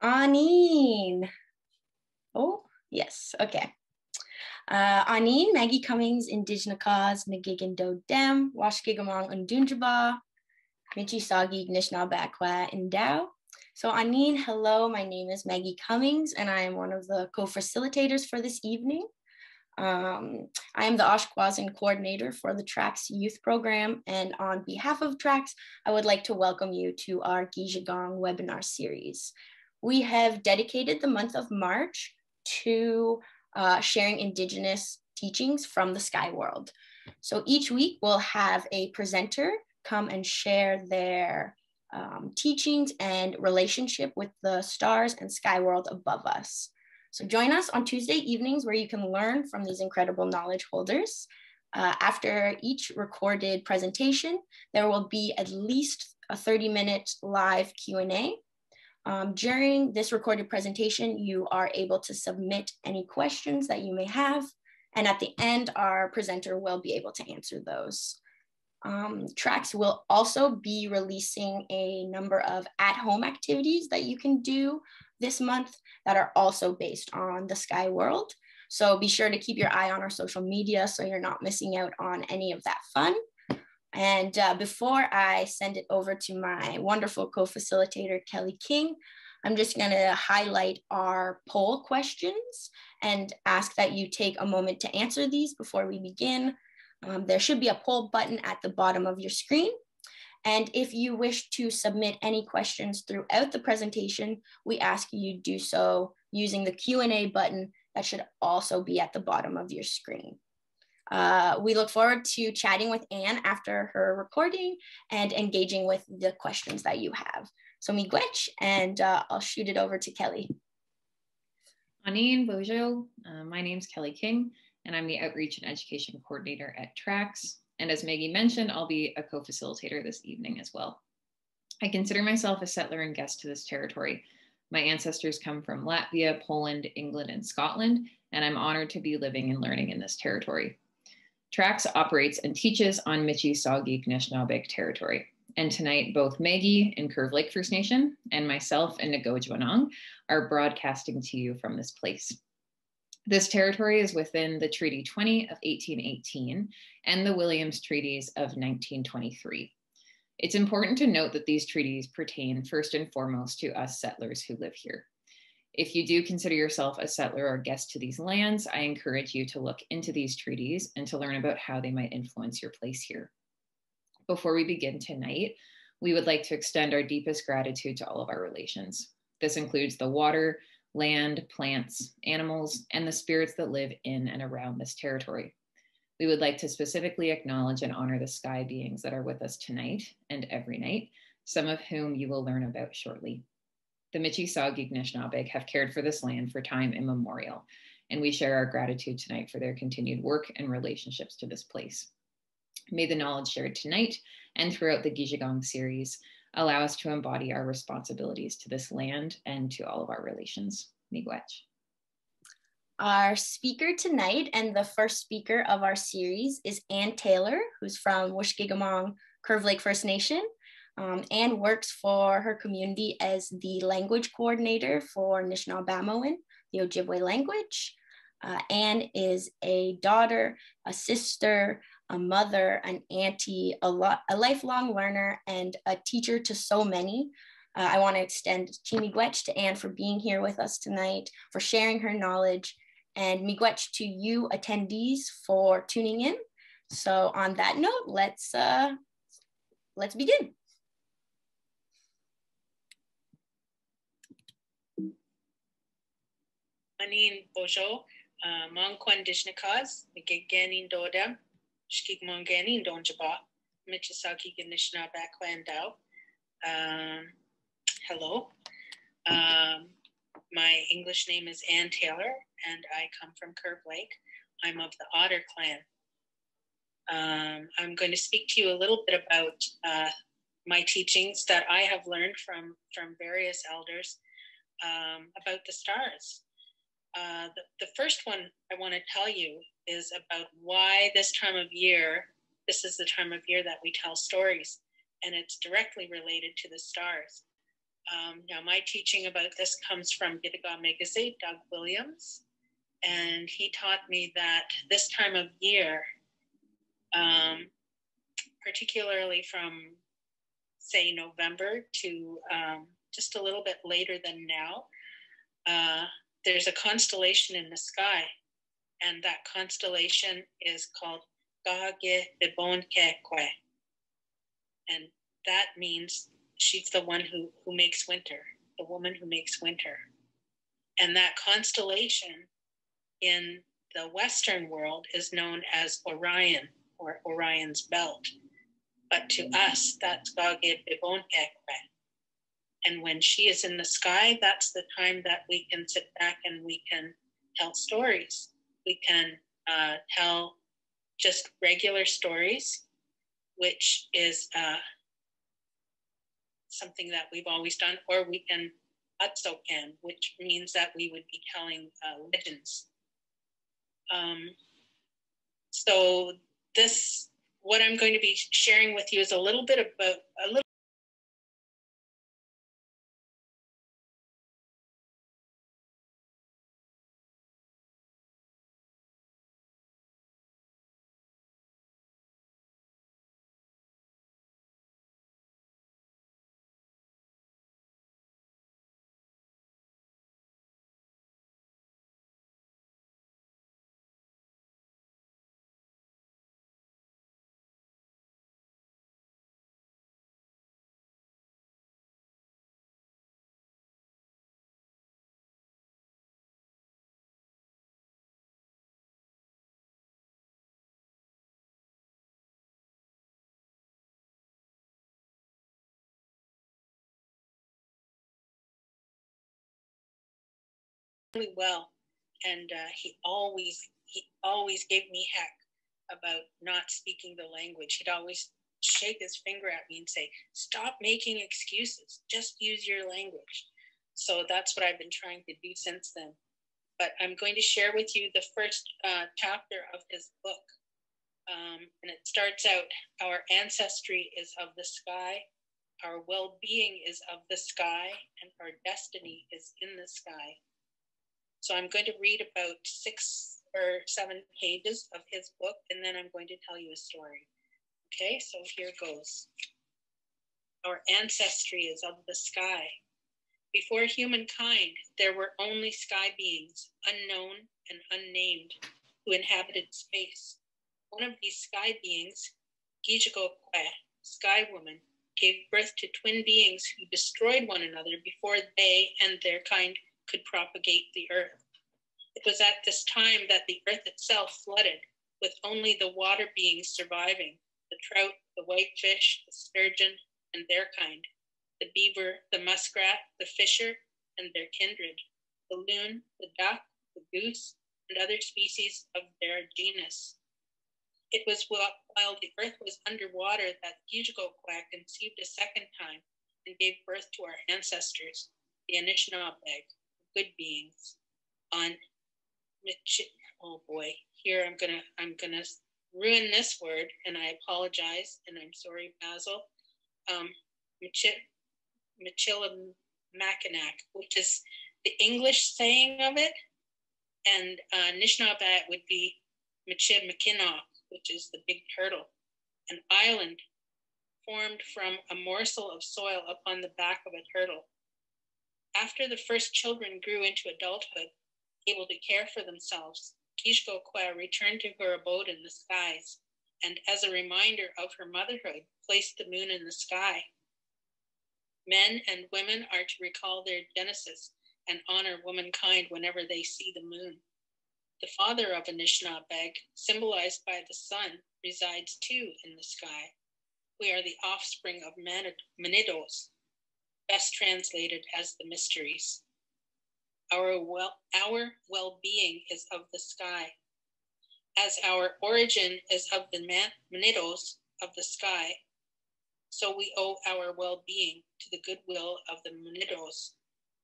Anine. Oh, yes. Okay. Anine, Maggie Cummings, Indigenous Nagigan Do Dem, Giizhigoong Undunjaba, Giizhigoong Webinar Series. So Anine, hello, my name is Maggie Cummings, and I am one of the co-facilitators for this evening. I am the Oshkwazan coordinator for the TRACS youth program, and on behalf of TRACS, I would like to welcome you to our Giizhigoong Webinar Series. We have dedicated the month of March to sharing Indigenous teachings from the sky world. So each week we'll have a presenter come and share their teachings and relationship with the stars and sky world above us. So join us on Tuesday evenings where you can learn from these incredible knowledge holders. After each recorded presentation, there will be at least a 30-minute live Q&A. During this recorded presentation, you are able to submit any questions that you may have. And at the end, our presenter will be able to answer those. TRACS will also be releasing a number of at-home activities that you can do this month that are also based on the sky world. So be sure to keep your eye on our social media so you're not missing out on any of that fun. And before I send it over to my wonderful co-facilitator, Kelly King, I'm just going to highlight our poll questions and ask that you take a moment to answer these before we begin. There should be a poll button at the bottom of your screen. And if you wish to submit any questions throughout the presentation, we ask you do so using the Q&A button that should also be at the bottom of your screen. We look forward to chatting with Anne after her recording and engaging with the questions that you have. So miigwech, and I'll shoot it over to Kelly. Anine, bonjour. My name's Kelly King, and I'm the Outreach and Education Coordinator at TRACS. And as Maggie mentioned, I'll be a co-facilitator this evening as well. I consider myself a settler and guest to this territory. My ancestors come from Latvia, Poland, England, and Scotland, and I'm honored to be living and learning in this territory. TRACS operates and teaches on Giizhigoong Anishinaabe territory. And tonight, both Maggie in Curve Lake First Nation and myself in Dibaajimowin are broadcasting to you from this place. This territory is within the Treaty 20 of 1818 and the Williams Treaties of 1923. It's important to note that these treaties pertain first and foremost to us settlers who live here. If you do consider yourself a settler or guest to these lands, I encourage you to look into these treaties and to learn about how they might influence your place here. Before we begin tonight, we would like to extend our deepest gratitude to all of our relations. This includes the water, land, plants, animals, and the spirits that live in and around this territory. We would like to specifically acknowledge and honor the sky beings that are with us tonight and every night, some of whom you will learn about shortly. The Giizhigoong Anishinaabe have cared for this land for time immemorial, and we share our gratitude tonight for their continued work and relationships to this place. May the knowledge shared tonight and throughout the Giizhigoong series allow us to embody our responsibilities to this land and to all of our relations. Miigwech. Our speaker tonight and the first speaker of our series is Ann Taylor, who's from Giizhigoong Curve Lake First Nation. Ann works for her community as the language coordinator for Anishinaabemowin, the Ojibwe language. Ann is a daughter, a sister, a mother, an auntie, a lifelong learner, and a teacher to so many. I want to extend miigwech to Ann for being here with us tonight, for sharing her knowledge, and miigwech to you attendees for tuning in. So on that note, let's begin. Anine bonjour, mon kwan dishnakaz, migiganin dodam, shkik monganin donjaba, Giizhigoong Anishinaabe. Hello. My English name is Ann Taylor, and I come from Curve Lake. I'm of the Otter clan. I'm going to speak to you a little bit about my teachings that I have learned from various elders about the stars. The first one I want to tell you is about why this time of year, this is the time of year that we tell stories, and it's directly related to the stars. Now, my teaching about this comes from Giizhigoong Doug Williams, and he taught me that this time of year, particularly from, say, November to just a little bit later than now, there's a constellation in the sky, and that constellation is called Giizhigoong Webinar, and that means she's the one who makes winter, the woman who makes winter. And that constellation in the Western world is known as Orion, or Orion's belt. But to us, that's Giizhigoong Webinar. And when she is in the sky, that's the time that we can sit back and we can tell stories. We can tell just regular stories, which is something that we've always done, or we can atsokan, which means that we would be telling legends. So this, what I'm going to be sharing with you is a little bit about, really well, and he always gave me heck about not speaking the language. He'd always shake his finger at me and say, "Stop making excuses, just use your language." So that's what I've been trying to do since then. But I'm going to share with you the first chapter of his book, and it starts out, "Our ancestry is of the sky, our well-being is of the sky, and our destiny is in the sky." So I'm going to read about 6 or 7 pages of his book, and then I'm going to tell you a story. Okay, so here goes. Our ancestry is of the sky. Before humankind, there were only sky beings, unknown and unnamed, who inhabited space. One of these sky beings, Giizhigoong, Sky Woman, gave birth to twin beings who destroyed one another before they and their kind could propagate the earth. It was at this time that the earth itself flooded, with only the water beings surviving, the trout, the whitefish, the sturgeon, and their kind, the beaver, the muskrat, the fisher, and their kindred, the loon, the duck, the goose, and other species of their genus. It was while the earth was underwater that Giizhigoong conceived a second time and gave birth to our ancestors, the Anishinaabemowin, good beings. On oh boy, here I'm gonna ruin this word, and I apologize, and I'm sorry, Basil. Michilimackinac, which is the English saying of it, and Anishinaabe would be Michilimackinac, which is the big turtle, an island formed from a morsel of soil upon the back of a turtle. After the first children grew into adulthood, able to care for themselves, Giizhigoong returned to her abode in the skies, and as a reminder of her motherhood, placed the moon in the sky. Men and women are to recall their genesis and honor womankind whenever they see the moon. The father of Anishinaabeg, symbolized by the sun, resides too in the sky. We are the offspring of Manidos, best translated as the mysteries. Our well-being is of the sky. As our origin is of the Manidos of the sky, so we owe our well-being to the goodwill of the Manidos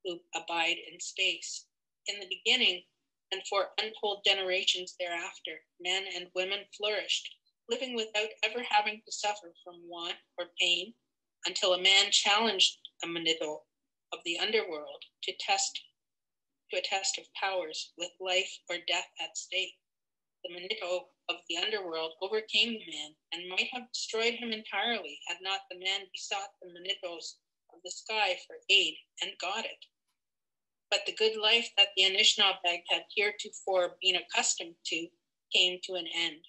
who abide in space. In the beginning, and for untold generations thereafter, men and women flourished, living without ever having to suffer from want or pain, until a man challenged a Manido, of the underworld to a test of powers with life or death at stake. The Manito of the underworld overcame the man and might have destroyed him entirely had not the man besought the Manitos of the sky for aid and got it. But the good life that the Anishinaabeg had heretofore been accustomed to came to an end.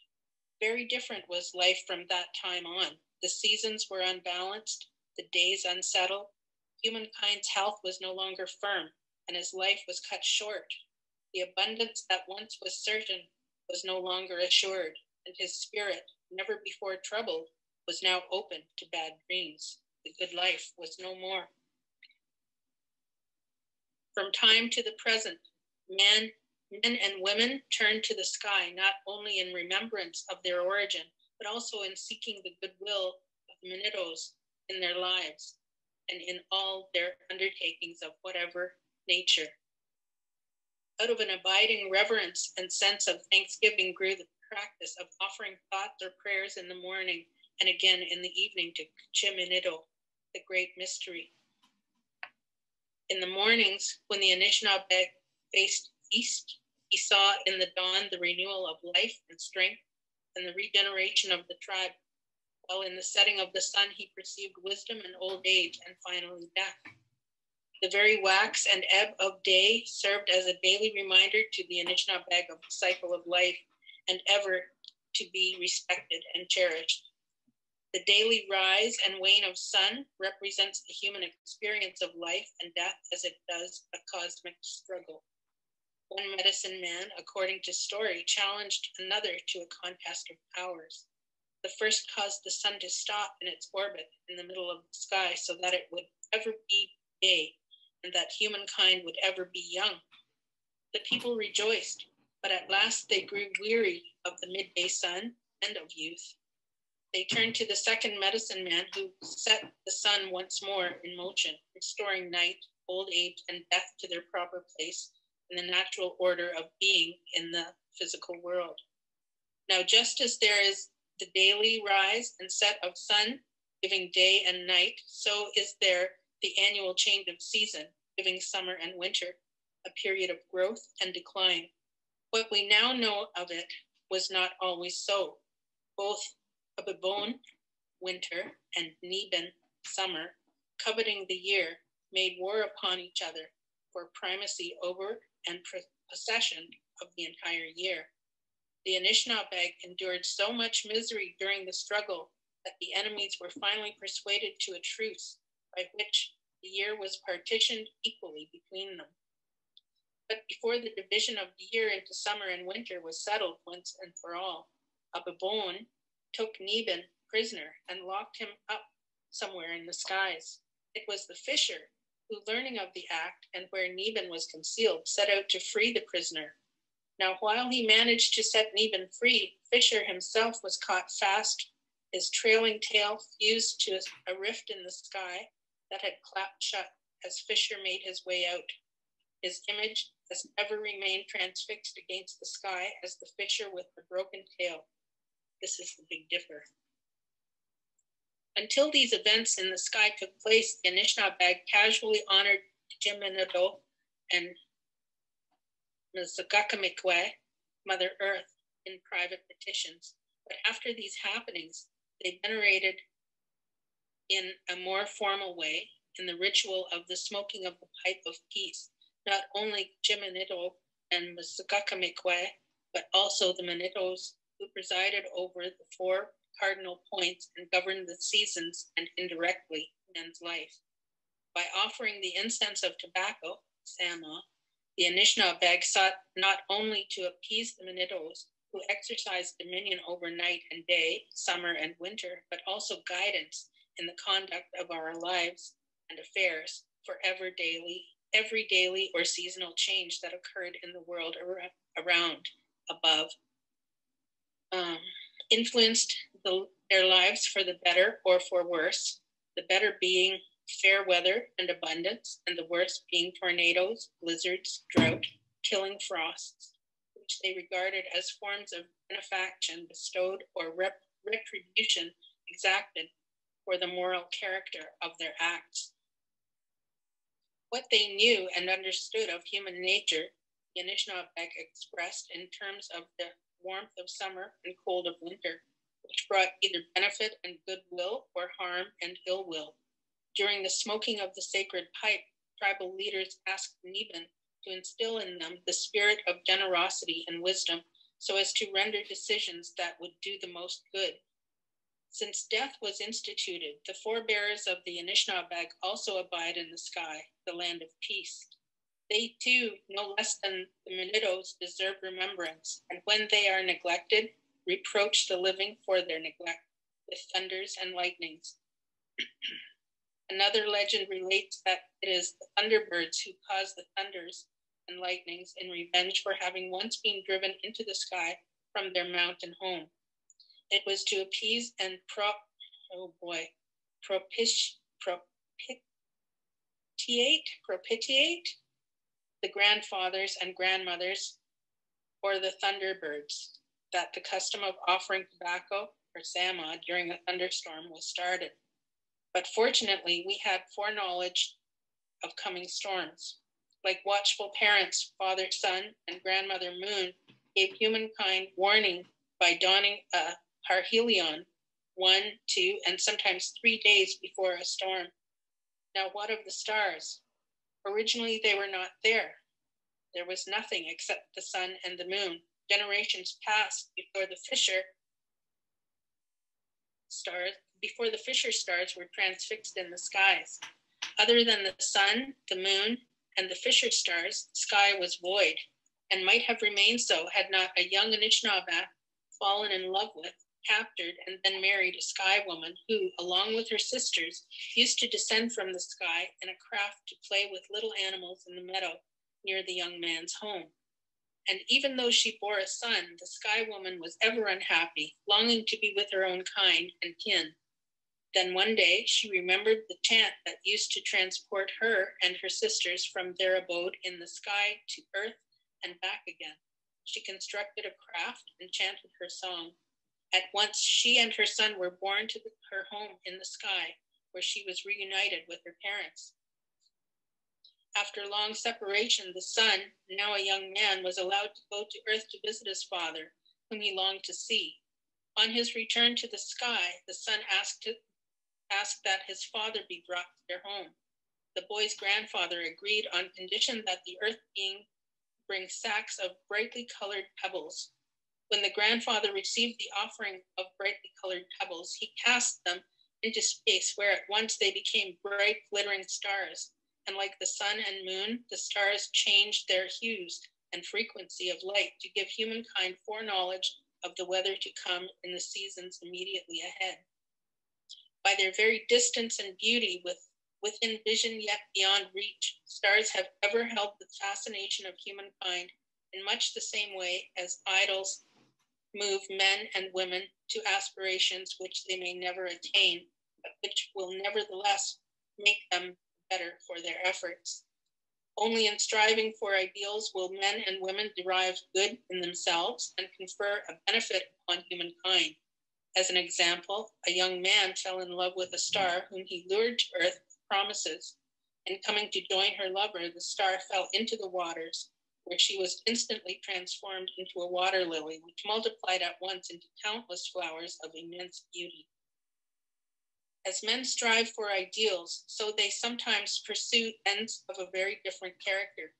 Very different was life from that time on. The seasons were unbalanced, the days unsettled. Humankind's health was no longer firm, and his life was cut short. The abundance that once was certain was no longer assured, and his spirit, never before troubled, was now open to bad dreams. The good life was no more. From time to the present, men and women turned to the sky, not only in remembrance of their origin, but also in seeking the goodwill of the Manitos in their lives and in all their undertakings of whatever nature. Out of an abiding reverence and sense of thanksgiving grew the practice of offering thoughts or prayers in the morning and again in the evening to Chiminito, the great mystery. In the mornings, when the Anishinaabeg faced east, he saw in the dawn the renewal of life and strength and the regeneration of the tribe, while in the setting of the sun he perceived wisdom and old age and finally death. The very wax and ebb of day served as a daily reminder to the Anishinaabeg of the cycle of life and ever to be respected and cherished. The daily rise and wane of sun represents the human experience of life and death as it does a cosmic struggle. One medicine man, according to story, challenged another to a contest of powers. The first caused the sun to stop in its orbit in the middle of the sky so that it would ever be day and that humankind would ever be young. The people rejoiced, but at last they grew weary of the midday sun and of youth. They turned to the second medicine man who set the sun once more in motion, restoring night, old age, and death to their proper place in the natural order of being in the physical world. Now, just as there is the daily rise and set of sun, giving day and night, so is there the annual change of season, giving summer and winter, a period of growth and decline. What we now know of it was not always so. Both Abibon, winter, and Niben, summer, coveting the year, made war upon each other for primacy over and possession of the entire year. The Anishinaabeg endured so much misery during the struggle that the enemies were finally persuaded to a truce by which the year was partitioned equally between them. But before the division of the year into summer and winter was settled once and for all, Abibon took Niben prisoner and locked him up somewhere in the skies. It was the fisher who, learning of the act and where Niben was concealed, set out to free the prisoner. Now, while he managed to set Niben free, Fisher himself was caught fast, his trailing tail fused to a rift in the sky that had clapped shut as Fisher made his way out. His image has ever remained transfixed against the sky as the fisher with the broken tail. This is the Big Dipper. Until these events in the sky took place, the Anishinaabeg casually honored Jiminado and Mizagakamikwe, Mother Earth, in private petitions. But after these happenings, they venerated in a more formal way, in the ritual of the smoking of the pipe of peace, not only Jiminado and Mizagakamikwe, but also the Manitos who presided over the four cardinal points and governed the seasons and indirectly man's life. By offering the incense of tobacco, Sama, the Anishinaabeg sought not only to appease the Manitos, who exercised dominion over night and day, summer and winter, but also guidance in the conduct of our lives and affairs for every daily or seasonal change that occurred in the world around, above, influenced their lives for the better or for worse, the better being fair weather and abundance, and the worse being tornadoes, blizzards, drought, killing frosts, which they regarded as forms of benefaction bestowed or retribution exacted for the moral character of their acts. What they knew and understood of human nature, the Anishinaabeg expressed in terms of the warmth of summer and cold of winter, which brought either benefit and goodwill or harm and ill will. During the smoking of the sacred pipe, tribal leaders asked Niban to instill in them the spirit of generosity and wisdom so as to render decisions that would do the most good. Since death was instituted, the forebearers of the Anishinaabeg also abide in the sky, the land of peace. They too, no less than the Manitos, deserve remembrance, and when they are neglected, reproach the living for their neglect with thunders and lightnings. Another legend relates that it is the thunderbirds who cause the thunders and lightnings in revenge for having once been driven into the sky from their mountain home. It was to appease and propitiate the grandfathers and grandmothers or the thunderbirds that the custom of offering tobacco or sama during a thunderstorm was started. But fortunately, we had foreknowledge of coming storms. Like watchful parents, Father Sun and Grandmother Moon gave humankind warning by donning a parhelion 1, 2, and sometimes 3 days before a storm. Now what of the stars? Originally they were not there. There was nothing except the sun and the moon. Generations passed before the Fisher stars were transfixed in the skies. Other than the sun, the moon, and the Fisher stars, the sky was void, and might have remained so had not a young Anishinaabe fallen in love with, captured, and then married a sky woman who, along with her sisters, used to descend from the sky in a craft to play with little animals in the meadow near the young man's home. And even though she bore a son, the sky woman was ever unhappy, longing to be with her own kind and kin. Then one day she remembered the chant that used to transport her and her sisters from their abode in the sky to earth and back again. She constructed a craft and chanted her song. At once she and her son were borne to her home in the sky, where she was reunited with her parents. After long separation, the son, now a young man, was allowed to go to earth to visit his father, whom he longed to see. On his return to the sky, the son asked that his father be brought to their home. The boy's grandfather agreed on condition that the earth being bring sacks of brightly colored pebbles. When the grandfather received the offering of brightly colored pebbles, he cast them into space, where at once they became bright glittering stars. And like the sun and moon, the stars changed their hues and frequency of light to give humankind foreknowledge of the weather to come in the seasons immediately ahead. By their very distance and beauty, within vision yet beyond reach, stars have ever held the fascination of humankind in much the same way as idols move men and women to aspirations which they may never attain, but which will nevertheless make them better for their efforts. Only in striving for ideals will men and women derive good in themselves and confer a benefit upon humankind. As an example, a young man fell in love with a star whom he lured to earth with promises, and coming to join her lover, the star fell into the waters, where she was instantly transformed into a water lily, which multiplied at once into countless flowers of immense beauty. As men strive for ideals, so they sometimes pursue ends of a very different character.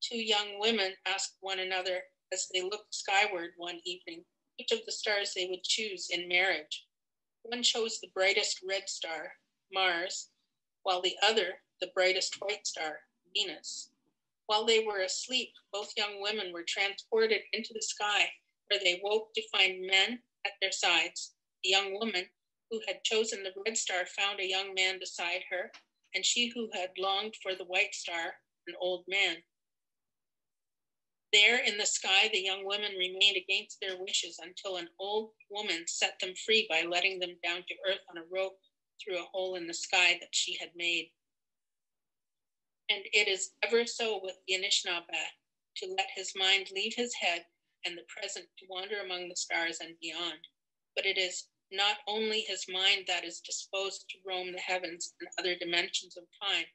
Two young women asked one another as they looked skyward one evening which of the stars they would choose in marriage. One chose the brightest red star, Mars, while the other the brightest white star, Venus. While they were asleep, both young women were transported into the sky, where they woke to find men at their sides. The young woman who had chosen the red star found a young man beside her, and she who had longed for the white star, an old man. There in the sky, the young women remained against their wishes until an old woman set them free by letting them down to earth on a rope through a hole in the sky that she had made. And it is ever so with the Anishinaabe, to let his mind leave his head and the present to wander among the stars and beyond. But it is not only his mind that is disposed to roam the heavens and other dimensions of time,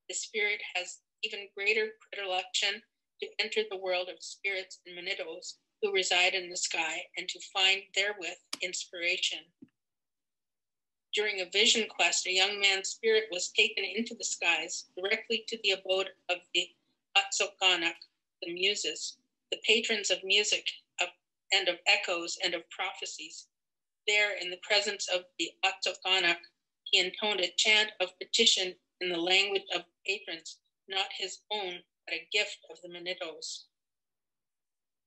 The spirit has even greater predilection to enter the world of spirits and manitos who reside in the sky and to find therewith inspiration. During a vision quest, a young man's spirit was taken into the skies, directly to the abode of the Atsokanak, the Muses, the patrons of music and of echoes and of prophecies. There, in the presence of the Atsokanak, he intoned a chant of petition in the language of patrons, not his own, but a gift of the manitos.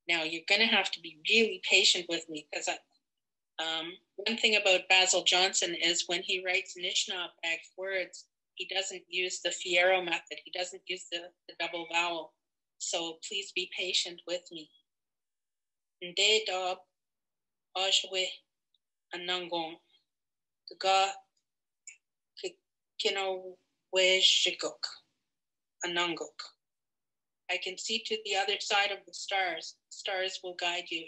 Now, you're going to have to be really patient with me, because one thing about Basil Johnston is when he writes Anishinaabeg words, he doesn't use the Fierro method. He doesn't use the double vowel. So please be patient with me. Nde dab ajwe anangong ga kino Giizhigoong anangok. I can see to the other side of the stars. Stars will guide you.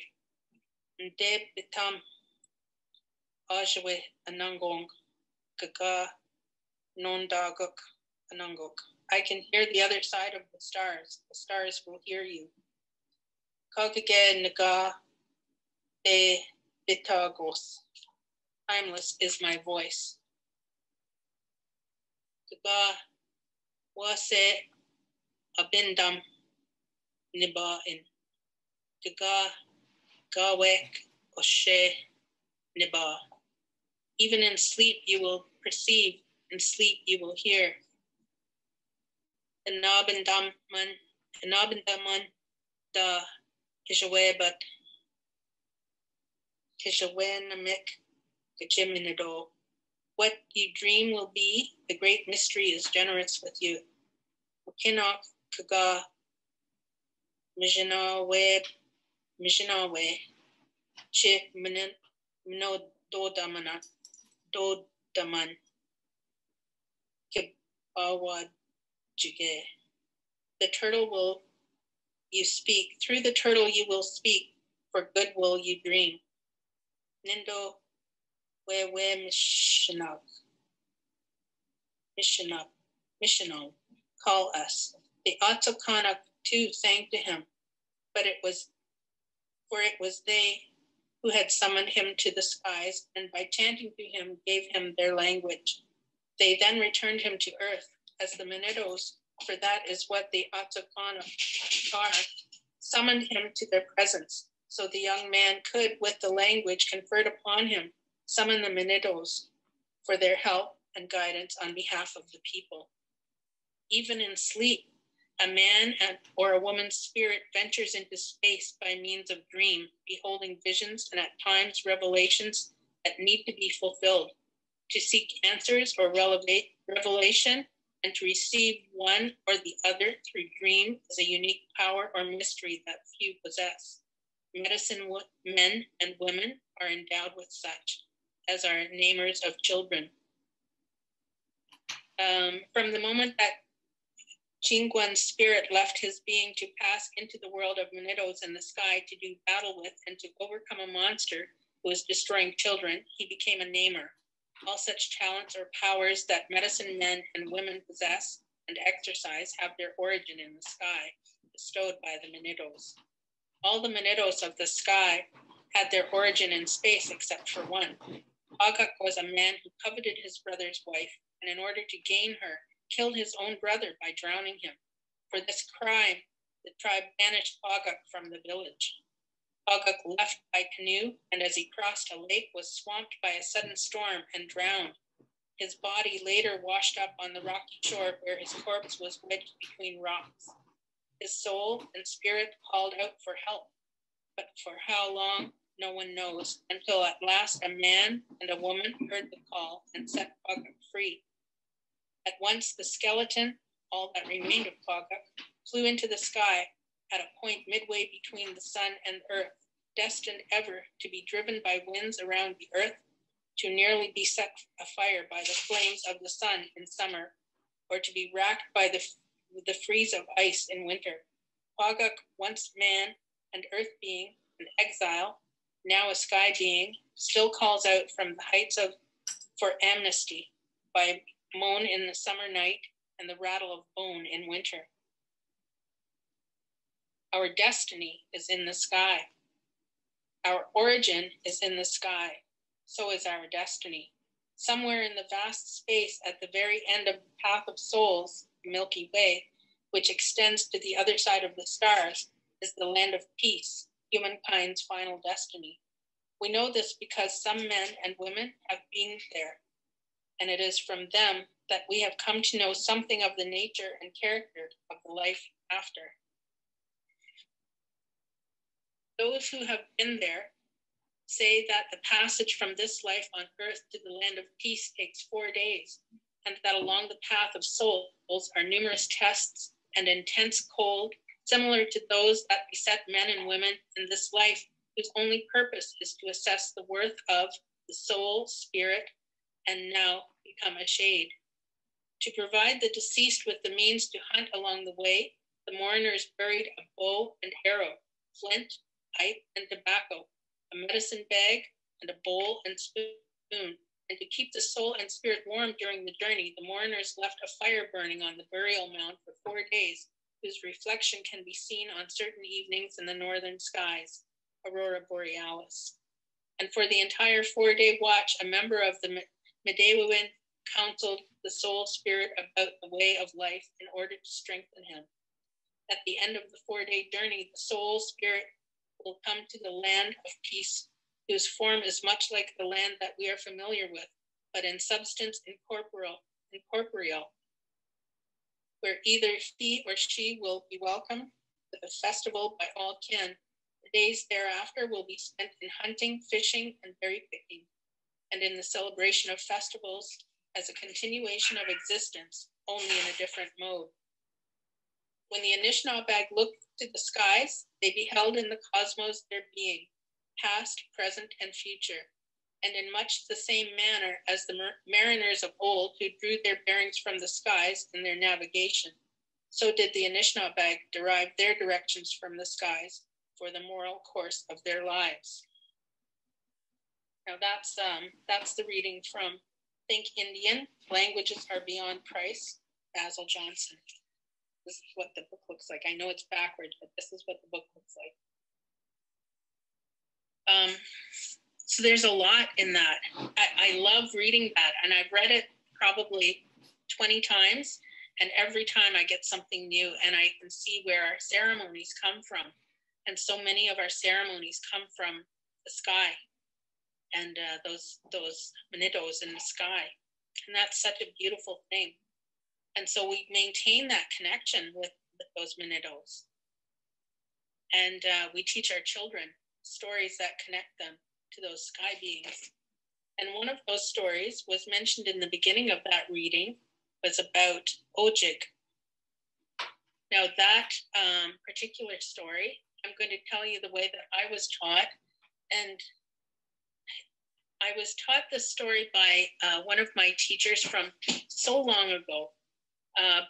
Nde bitam ajwe anangong ga nondagok anangok. I can hear the other side of the stars. The stars will hear you. Kagage naga e bitagos. Timeless is my voice. Gaga wase abindam nibain. Gaga gawek oshe niba. Even in sleep you will perceive, in sleep you will hear. Anabindaman da kishawebat kishawenamik kichiminado. What you dream will be, the great mystery is generous with you. Kinok kaga mijinawe chip mino dodamana dodaman kibawad jige. The turtle will you speak. Through the turtle you will speak. For good will you dream. Nindo wewe missional. Call us. The Atsokanak too sang to him, but it was they who had summoned him to the skies, and by chanting to him gave him their language. They then returned him to earth as the manitos, for that is what the Atsokanak are, summoned him to their presence. So the young man could, with the language conferred upon him, summon the manitos for their help and guidance on behalf of the people. Even in sleep, a man or a woman's spirit ventures into space by means of dream, beholding visions and at times revelations that need to be fulfilled. To seek answers or revelation and to receive one or the other through dream is a unique power or mystery that few possess. Medicine men and women are endowed with such, as are namers of children. From the moment that Giizhigoong's spirit left his being to pass into the world of manitos in the sky to do battle with and to overcome a monster who was destroying children, he became a namer. All such talents or powers that medicine men and women possess and exercise have their origin in the sky, bestowed by the manitos. All the manitos of the sky had their origin in space except for one. Agak was a man who coveted his brother's wife, and in order to gain her, killed his own brother by drowning him. For this crime, the tribe banished Agak from the village. Agak left by canoe, and as he crossed a lake, was swamped by a sudden storm and drowned. His body later washed up on the rocky shore where his corpse was wedged between rocks. His soul and spirit called out for help, but for how long, no one knows, until at last a man and a woman heard the call and set Agak free. At once the skeleton, all that remained of Agak, flew into the sky at a point midway between the sun and earth, destined ever to be driven by winds around the earth, to nearly be set afire by the flames of the sun in summer, or to be racked by the freeze of ice in winter. Agak, once man and earth being, an exile, now a sky being, still calls out from the heights for amnesty by moan in the summer night and the rattle of bone in winter. Our destiny is in the sky. Our origin is in the sky. So is our destiny. Somewhere in the vast space at the very end of the path of souls, the Milky Way, which extends to the other side of the stars, is the land of peace, humankind's final destiny. We know this because some men and women have been there, and it is from them that we have come to know something of the nature and character of the life after. Those who have been there say that the passage from this life on earth to the land of peace takes 4 days, and that along the path of souls are numerous tests and intense cold, similar to those that beset men and women in this life, whose only purpose is to assess the worth of the soul, spirit, and now become a shade. To provide the deceased with the means to hunt along the way, the mourners buried a bow and arrow, flint, pipe, and tobacco, a medicine bag, and a bowl and spoon. And to keep the soul and spirit warm during the journey, the mourners left a fire burning on the burial mound for 4 days, whose reflection can be seen on certain evenings in the northern skies, aurora borealis. And for the entire 4-day watch, a member of the Dibaajimowin counseled the soul spirit about the way of life in order to strengthen him. At the end of the 4-day journey, the soul spirit will come to the land of peace, whose form is much like the land that we are familiar with, but in substance incorporeal, where either he or she will be welcomed with a festival by all kin. The days thereafter will be spent in hunting, fishing, and berry picking, and in the celebration of festivals as a continuation of existence, only in a different mode. When the Anishinaabeg looked to the skies, they beheld in the cosmos their being, past, present, and future, and in much the same manner as the mariners of old who drew their bearings from the skies in their navigation, so did the Anishinaabeg derive their directions from the skies for the moral course of their lives. Now that's the reading from Think Indian, Languages Are Beyond Price, Basil Johnston. This is what the book looks like. I know it's backwards, but this is what the book looks like. So there's a lot in that. I love reading that, and I've read it probably 20 times, and every time I get something new, and I can see where our ceremonies come from. And so many of our ceremonies come from the sky, and those manitos in the sky. And that's such a beautiful thing. And so we maintain that connection with those manitos. And we teach our children stories that connect them to those sky beings. And one of those stories was mentioned in the beginning of that reading, was about Ojiig. Now that particular story, I'm going to tell you the way that I was taught. And I was taught this story by one of my teachers from so long ago,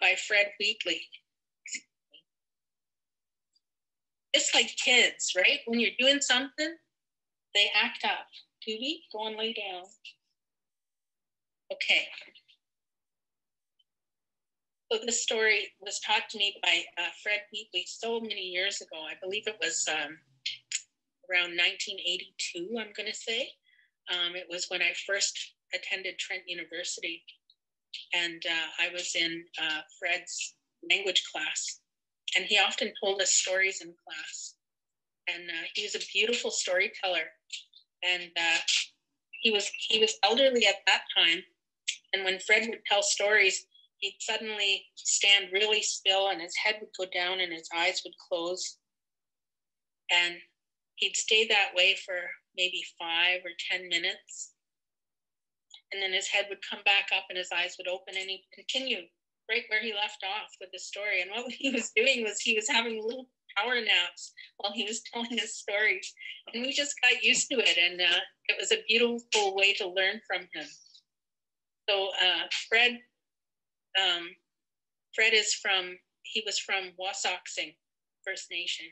by Fred Wheatley. Just like kids, right? When you're doing something, they act up. Doobie, go and lay down. Okay. So this story was taught to me by Fred Wheatley so many years ago. I believe it was around 1982, I'm going to say. It was when I first attended Trent University, and I was in Fred's language class, and he often told us stories in class. And he was a beautiful storyteller, and he was elderly at that time. And when Fred would tell stories, he'd suddenly stand really still, and his head would go down, and his eyes would close, and he'd stay that way for maybe 5 or 10 minutes. And then his head would come back up and his eyes would open, and he'd continue right where he left off with the story. And what he was doing was he was having little power naps while he was telling his stories. And we just got used to it. And it was a beautiful way to learn from him. So Fred was from Wasauksing First Nation.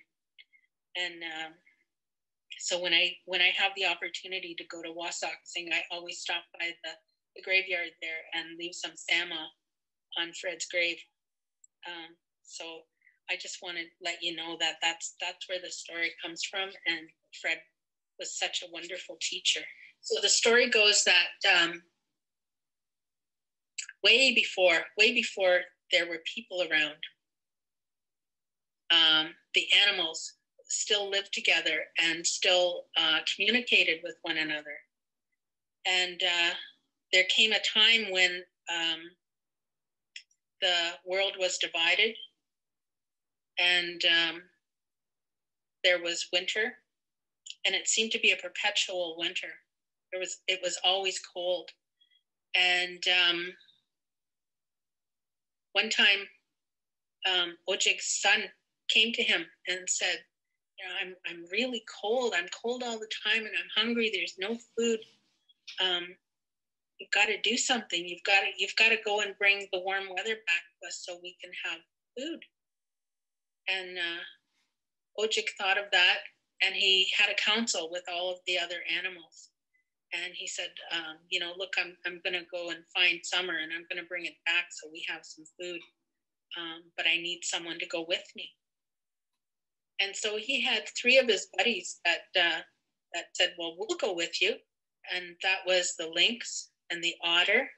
And so when I have the opportunity to go to Wasauksing, I always stop by the graveyard there and leave some sama on Fred's grave. So I just want to let you know that that's where the story comes from, and Fred was such a wonderful teacher. So the story goes that way before there were people around, the animals still lived together and still communicated with one another. And there came a time when the world was divided, and there was winter, and it seemed to be a perpetual winter. It was always cold. And one time, Ojiig's son came to him and said, you know, I'm really cold. I'm cold all the time, and I'm hungry. There's no food. You've got to do something. You've got to go and bring the warm weather back to us so we can have food. And Ojiig thought of that, and he had a council with all of the other animals. And he said, you know, look, I'm going to go and find Summer, and I'm going to bring it back so we have some food. But I need someone to go with me. And so he had 3 of his buddies that said, well, we'll go with you. And that was the lynx and the otter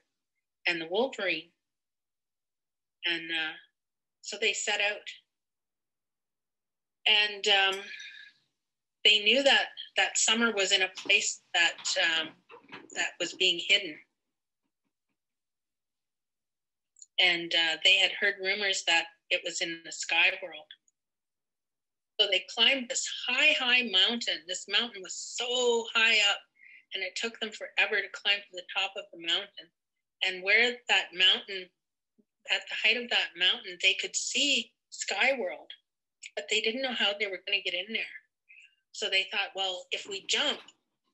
and the wolverine. And so they set out. And they knew that Summer was in a place that was being hidden. And they had heard rumors that it was in the sky world. So they climbed this high mountain. This mountain was so high up, and it took them forever to climb to the top of the mountain. And where that mountain, at the height of that mountain, they could see Sky World, but they didn't know how they were going to get in there. So they thought, well, if we jump,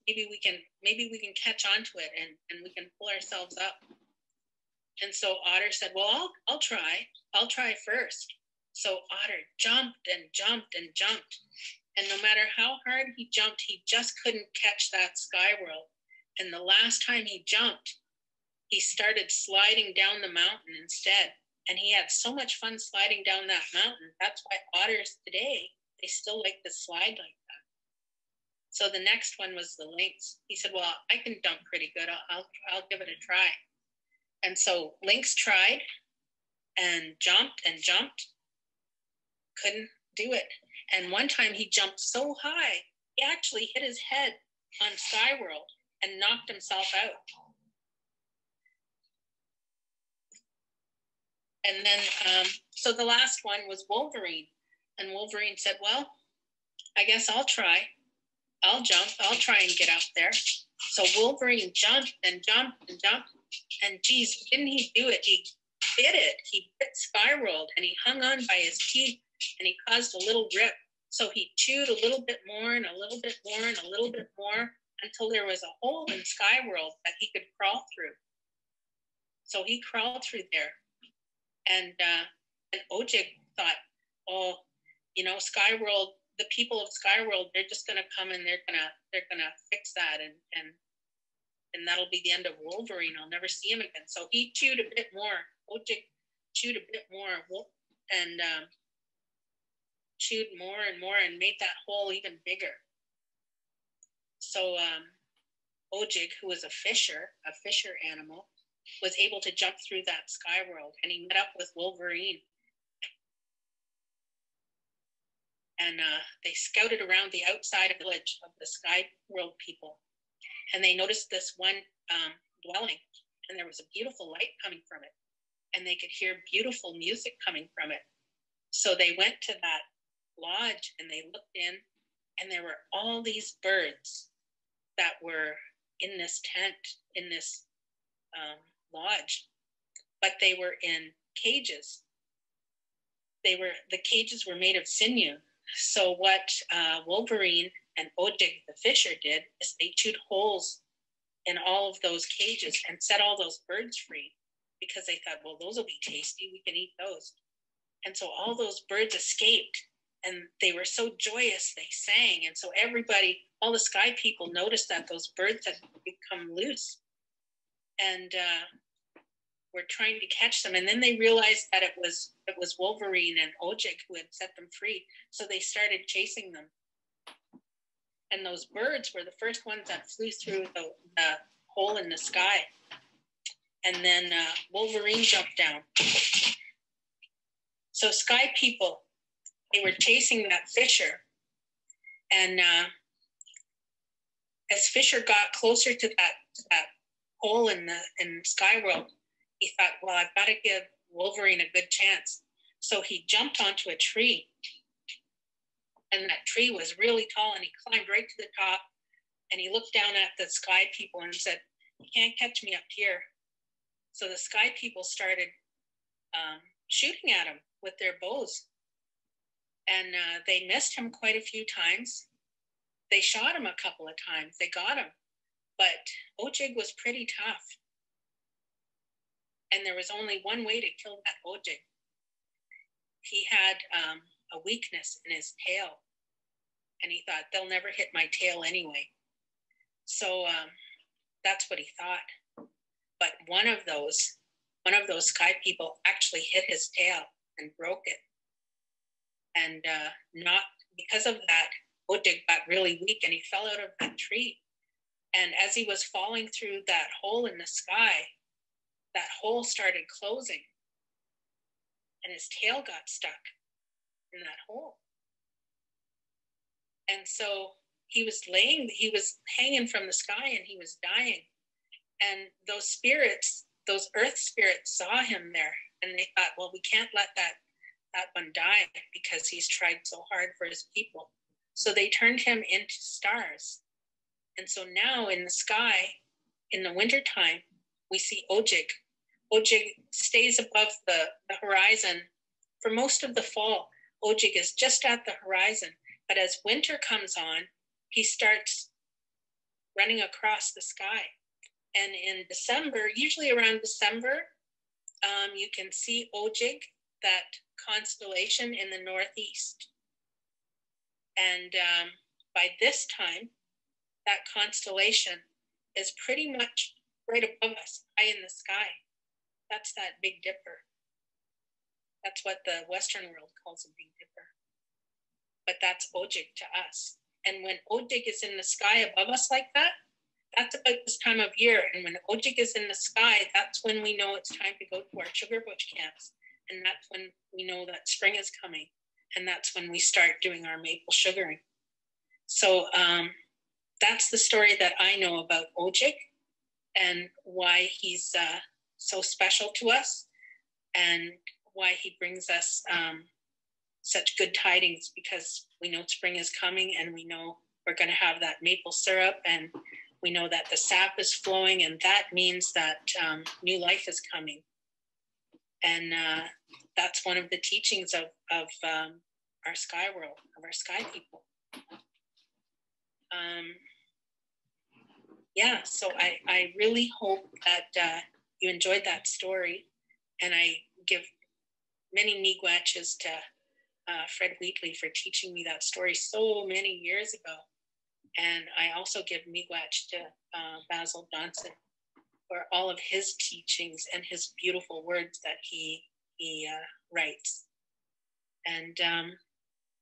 maybe we can catch onto it, and we can pull ourselves up. And so Otter said, well, I'll try first. So Otter jumped and jumped and jumped. And no matter how hard he jumped, he just couldn't catch that Sky World. And the last time he jumped, he started sliding down the mountain instead. And he had so much fun sliding down that mountain. That's why otters today, they still like to slide like that. So the next one was the lynx. He said, well, I can jump pretty good. I'll give it a try. And so lynx tried and jumped, couldn't do it. And one time he jumped so high, he actually hit his head on Sky World and knocked himself out. And then, so the last one was Wolverine. And Wolverine said, well, I guess I'll try. I'll jump. I'll try and get up there. So Wolverine jumped and jumped and jumped. And geez, didn't he do it? He bit it. He bit Sky World, and he hung on by his teeth, and he caused a little rip. So he chewed a little bit more and a little bit more and a little bit more until there was a hole in Sky World that he could crawl through. So he crawled through there. And Ojiig thought, oh, you know, Sky World, the people of Sky World, they're just going to come and they're gonna fix that, and that'll be the end of Wolverine. I'll never see him again. So he chewed a bit more. Ojiig chewed a bit more and chewed more and more and made that hole even bigger. So Ojiig, who was a fisher animal, was able to jump through that Sky World, and he met up with Wolverine. And they scouted around the outside of the village of the Sky World people. And they noticed this one dwelling, and there was a beautiful light coming from it. And they could hear beautiful music coming from it. So they went to that lodge, and they looked in, and there were all these birds that were in this tent, in this lodge, but they were in cages. The cages were made of sinew. So what Wolverine and Ojiig the fisher did is they chewed holes in all of those cages and set all those birds free, because they thought, well, those will be tasty, we can eat those. And so all those birds escaped, and they were so joyous, they sang. And so everybody, all the sky people, noticed that those birds had become loose. And were trying to catch them. And then they realized that it was Wolverine and Ojiig who had set them free. So they started chasing them. And those birds were the first ones that flew through the hole in the sky. And then Wolverine jumped down. So sky people, they were chasing that Fisher. And as Fisher got closer to that hole in the sky world, he thought, well, I've got to give Wolverine a good chance. So he jumped onto a tree. And that tree was really tall, and he climbed right to the top. And he looked down at the sky people and said, you can't catch me up here. So the sky people started shooting at him with their bows. And they missed him quite a few times. They shot him a couple of times. They got him. But Ojiig was pretty tough. And there was only one way to kill that Ojiig. He had a weakness in his tail. And he thought, they'll never hit my tail anyway. So that's what he thought. But one of those sky people actually hit his tail and broke it. And not because of that, Ojiig got really weak and he fell out of that tree. And as he was falling through that hole in the sky, that hole started closing. And his tail got stuck in that hole. And so he was hanging from the sky and he was dying. And those spirits, those earth spirits saw him there. And they thought, well, we can't let that one die because he's tried so hard for his people. So they turned him into stars. And so now in the sky, in the wintertime, we see Ojiig. Ojiig stays above the horizon for most of the fall. Ojiig is just at the horizon. But as winter comes on, he starts running across the sky. And in December, usually around December, you can see Ojiig, that constellation in the northeast. And by this time, that constellation is pretty much right above us, high in the sky. That's that Big Dipper. That's what the Western world calls a Big Dipper. But that's Ojiig to us. And when Ojiig is in the sky above us like that, that's about this time of year. And when Ojiig is in the sky, that's when we know it's time to go to our sugar bush camps. And that's when we know that spring is coming. And that's when we start doing our maple sugaring. So that's the story that I know about Ojiig and why he's so special to us and why he brings us such good tidings, because we know spring is coming and we know we're going to have that maple syrup and we know that the sap is flowing, and that means that new life is coming. And that's one of the teachings of our sky world, of our sky people. Yeah, so I really hope that you enjoyed that story. And I give many miigwetches to Fred Wheatley for teaching me that story so many years ago. And I also give miigwetch to Basil Johnston for all of his teachings and his beautiful words that he writes. And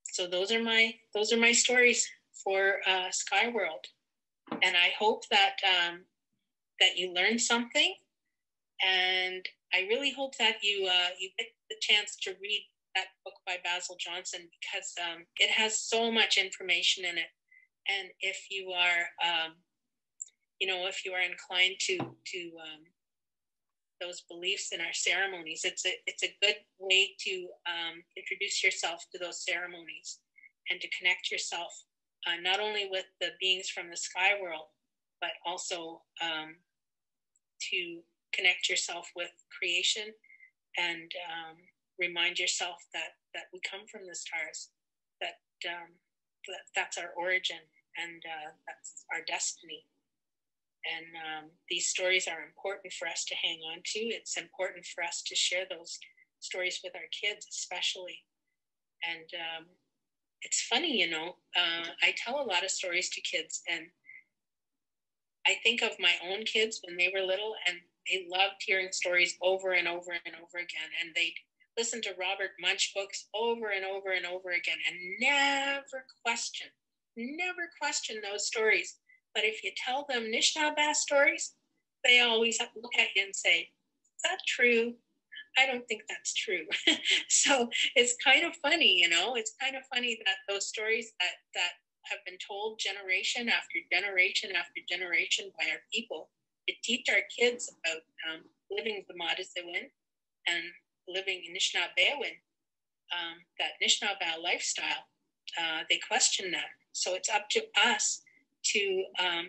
so those are my stories for Sky World. And I hope that that you learned something. And I really hope that you get the chance to read that book by Basil Johnston, because it has so much information in it. And if you are, if you are inclined to those beliefs in our ceremonies, it's a good way to introduce yourself to those ceremonies and to connect yourself not only with the beings from the sky world, but also to connect yourself with creation and remind yourself that we come from the stars, that's our origin, and that's our destiny. And these stories are important for us to hang on to. It's important for us to share those stories with our kids, especially. And it's funny, I tell a lot of stories to kids, and I think of my own kids when they were little, and They loved hearing stories over and over and over again. And they'd listen to Robert Munch books over and over and over again and never question those stories. But if you tell them Anishinaabe stories, they always have to look at you and say, is that true? I don't think that's true. So it's kind of funny, you know, it's kind of funny that those stories that have been told generation after generation after generation by our people to teach our kids about living the Dibaajimowin and living Anishinaabemowin, that Anishinaabe lifestyle, they question that. So it's up to us to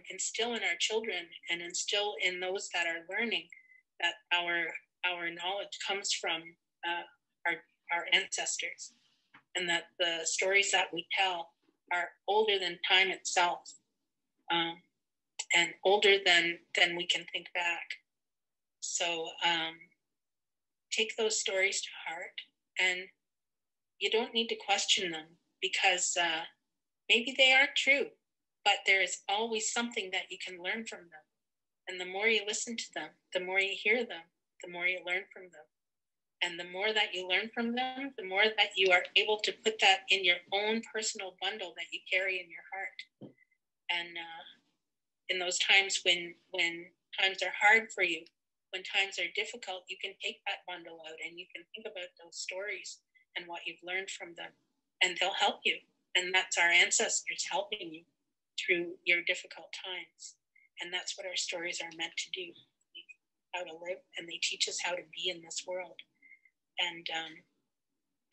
instill in our children and instill in those that are learning that our knowledge comes from our ancestors, and that the stories that we tell are older than time itself, and older than we can think back. So take those stories to heart, and you don't need to question them, because maybe they aren't true, but there is always something that you can learn from them. And the more you listen to them, the more you hear them, the more you learn from them. And the more that you learn from them, the more that you are able to put that in your own personal bundle that you carry in your heart. And in those times when times are hard for you, when times are difficult, you can take that bundle out and you can think about those stories and what you've learned from them, and they'll help you. And that's our ancestors helping you through your difficult times. And that's what our stories are meant to do, how to live, and they teach us how to be in this world. And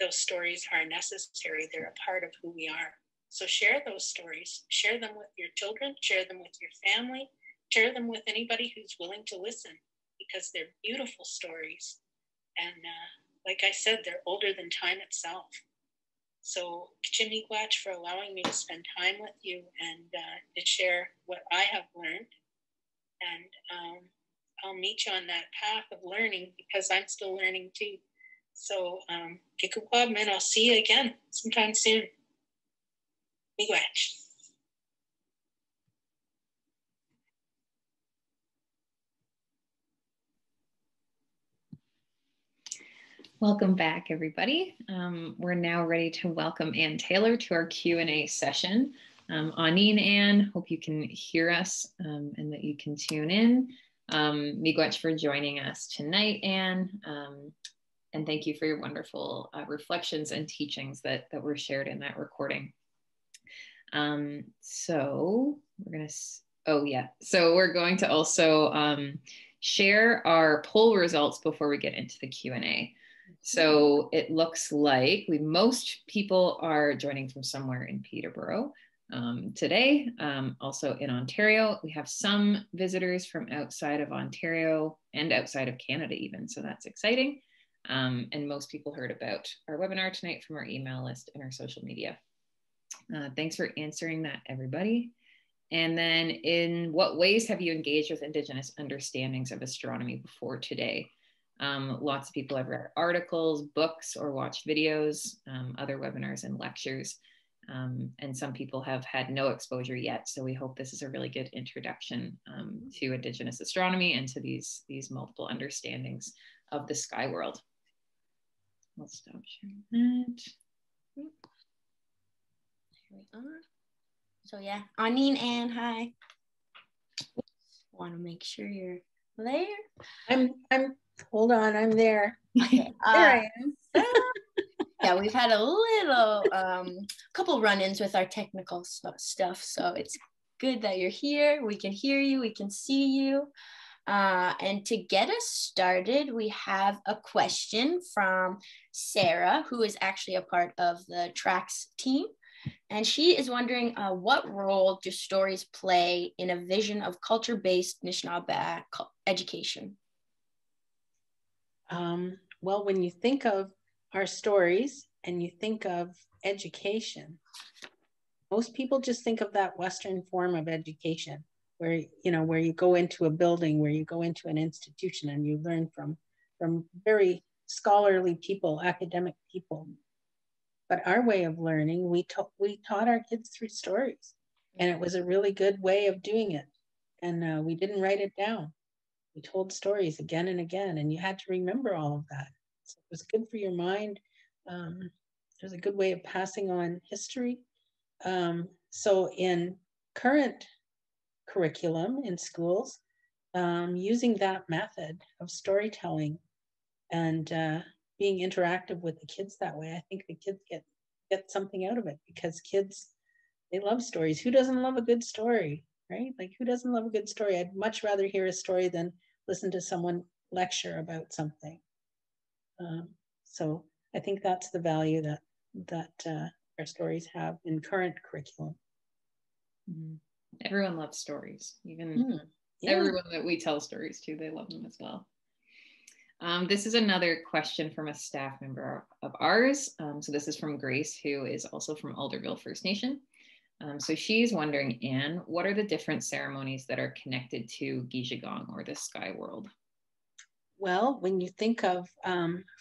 those stories are necessary. They're a part of who we are. So share those stories. Share them with your children. Share them with your family. Share them with anybody who's willing to listen, because they're beautiful stories. And like I said, they're older than time itself. So Giizhigoong for allowing me to spend time with you and to share what I have learned. And I'll meet you on that path of learning, because I'm still learning too. So Giizhigoong, and I'll see you again sometime soon. Miigwech. Welcome back, everybody. We're now ready to welcome Ann Taylor to our Q&A session. Anine, Ann, hope you can hear us and that you can tune in. Miigwech for joining us tonight, Ann. And thank you for your wonderful reflections and teachings that were shared in that recording. So we're going to, so we're going to also share our poll results before we get into the Q&A. So it looks like most people are joining from somewhere in Peterborough today. Also in Ontario, we have some visitors from outside of Ontario and outside of Canada even, so that's exciting. And most people heard about our webinar tonight from our email list and our social media. Thanks for answering that, everybody. And then, in what ways have you engaged with Indigenous understandings of astronomy before today? Lots of people have read articles, books, or watched videos, other webinars and lectures. And some people have had no exposure yet. So we hope this is a really good introduction to Indigenous astronomy and to these multiple understandings of the sky world. I'll stop sharing that. Here we are. So yeah, Anine, Ann, hi. Want to make sure you're there. I'm hold on, I'm there. Okay. There I am. Yeah, we've had a little couple run-ins with our technical stuff, so it's good that you're here. We can hear you, we can see you. And to get us started, we have a question from Sarah, who is actually a part of the TRACS team. And she is wondering, what role do stories play in a vision of culture-based Anishinaabe education? Well, when you think of our stories and you think of education, most people just think of that Western form of education where you go into a building, where you go into an institution and you learn from very scholarly people, academic people. But our way of learning, we taught our kids through stories, and it was a really good way of doing it. And we didn't write it down. We told stories again and again, and you had to remember all of that. So it was good for your mind. It was a good way of passing on history. So in current curriculum in schools, using that method of storytelling and being interactive with the kids that way, I think the kids get something out of it, because kids, they love stories. Who doesn't love a good story, right? Like, who doesn't love a good story? I'd much rather hear a story than listen to someone lecture about something. So I think that's the value that our stories have in current curriculum. Mm-hmm. Everyone loves stories, even everyone that we tell stories to, they love them as well. This is another question from a staff member of ours. So this is from Grace, who is also from Alderville First Nation. So she's wondering, Anne, what are the different ceremonies that are connected to Giizhigoong, or the sky world? Well, when you think of,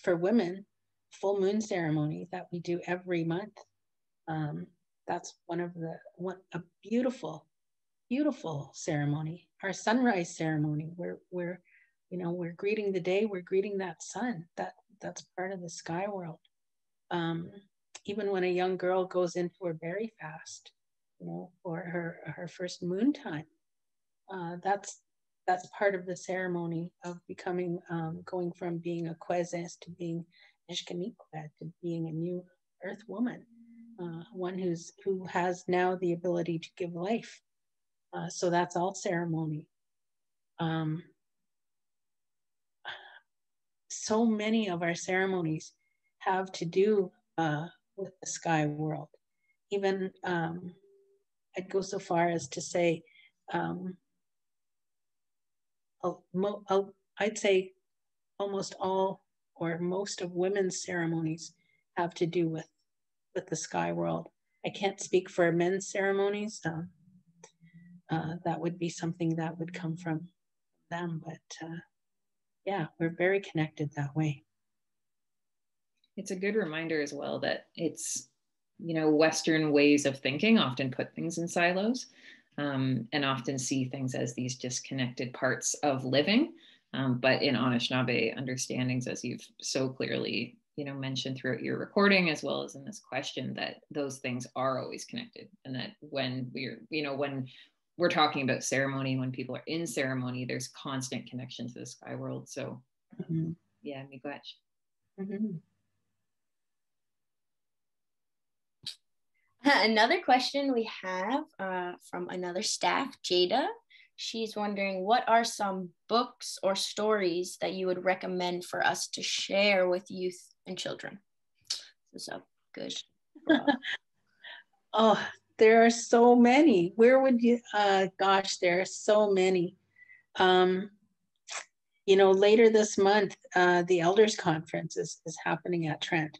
for women, full moon ceremony that we do every month, that's a beautiful, beautiful ceremony. Our sunrise ceremony, we're greeting the day, we're greeting that sun. That's part of the sky world. Even when a young girl goes into her berry fast, for her first moon time, that's part of the ceremony of becoming, going from being a Kwezes to being Ishkanikwet, to being a new earth woman, one who has now the ability to give life. So that's all ceremony. So many of our ceremonies have to do with the sky world. Even I'd go so far as to say, I'd say almost all or most of women's ceremonies have to do with the sky world. I can't speak for men's ceremonies. That would be something that would come from them, but yeah, we're very connected that way. It's a good reminder as well that it's, Western ways of thinking often put things in silos, and often see things as these disconnected parts of living. But in Anishinaabe understandings, as you've so clearly, mentioned throughout your recording, as well as in this question, that those things are always connected. And that when when we're talking about ceremony, when people are in ceremony, there's constant connection to the sky world. So yeah, miigwech. Another question we have from another staff, Jada. She's wondering, what are some books or stories that you would recommend for us to share with youth and children? This is a good. Oh, there are so many. Where would you, gosh, there are so many. Later this month, the Elders Conference is happening at Trent.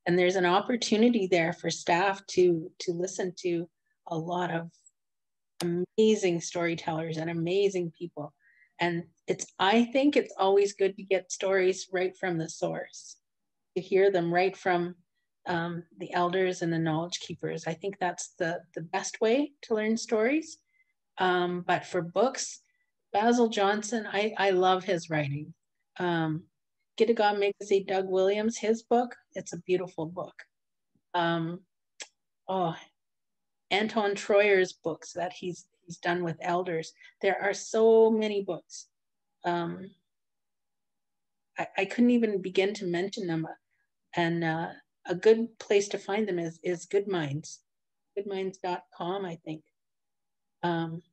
And there's an opportunity there for staff to listen to a lot of amazing storytellers and amazing people. And I think it's always good to get stories right from the source, to hear them right from the elders and the knowledge keepers. I think that's the best way to learn stories. But for books, Basil Johnston, I love his writing. Giizhigoong Webinar Doug Williams, his book, it's a beautiful book. Anton Troyer's books that he's done with elders. There are so many books. I couldn't even begin to mention them. And a good place to find them is Good Minds, goodminds.com, I think.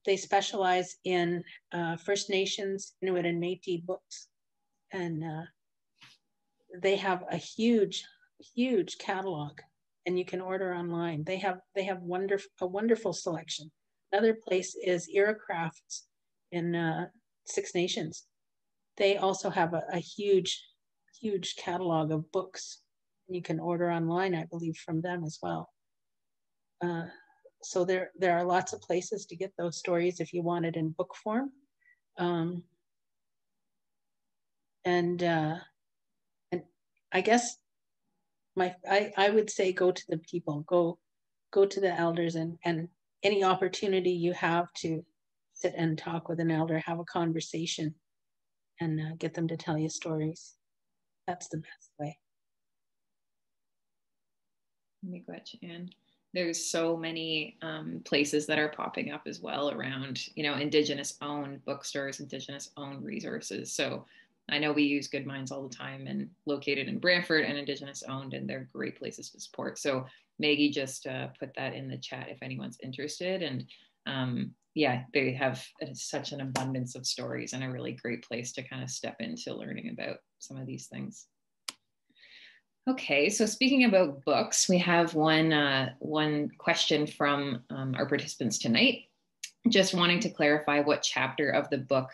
They specialize in First Nations, Inuit, and Métis books. And they have a huge catalog, and you can order online. They have a wonderful selection. Another place is Era Crafts in Six Nations. They also have a huge catalog of books. You can order online, I believe, from them as well. So there are lots of places to get those stories if you want it in book form. And I guess I would say go to the people, go to the elders, and any opportunity you have to sit and talk with an elder, have a conversation. and get them to tell you stories. That's the best way. And there's so many places that are popping up as well around, Indigenous owned bookstores, Indigenous owned resources. So I know we use Good Minds all the time, and located in Brantford and Indigenous owned, and they're great places to support. So Maggie just put that in the chat if anyone's interested. And they have such an abundance of stories, and a really great place to kind of step into learning about some of these things. Okay, so speaking about books, we have one question from our participants tonight, just wanting to clarify what chapter of the book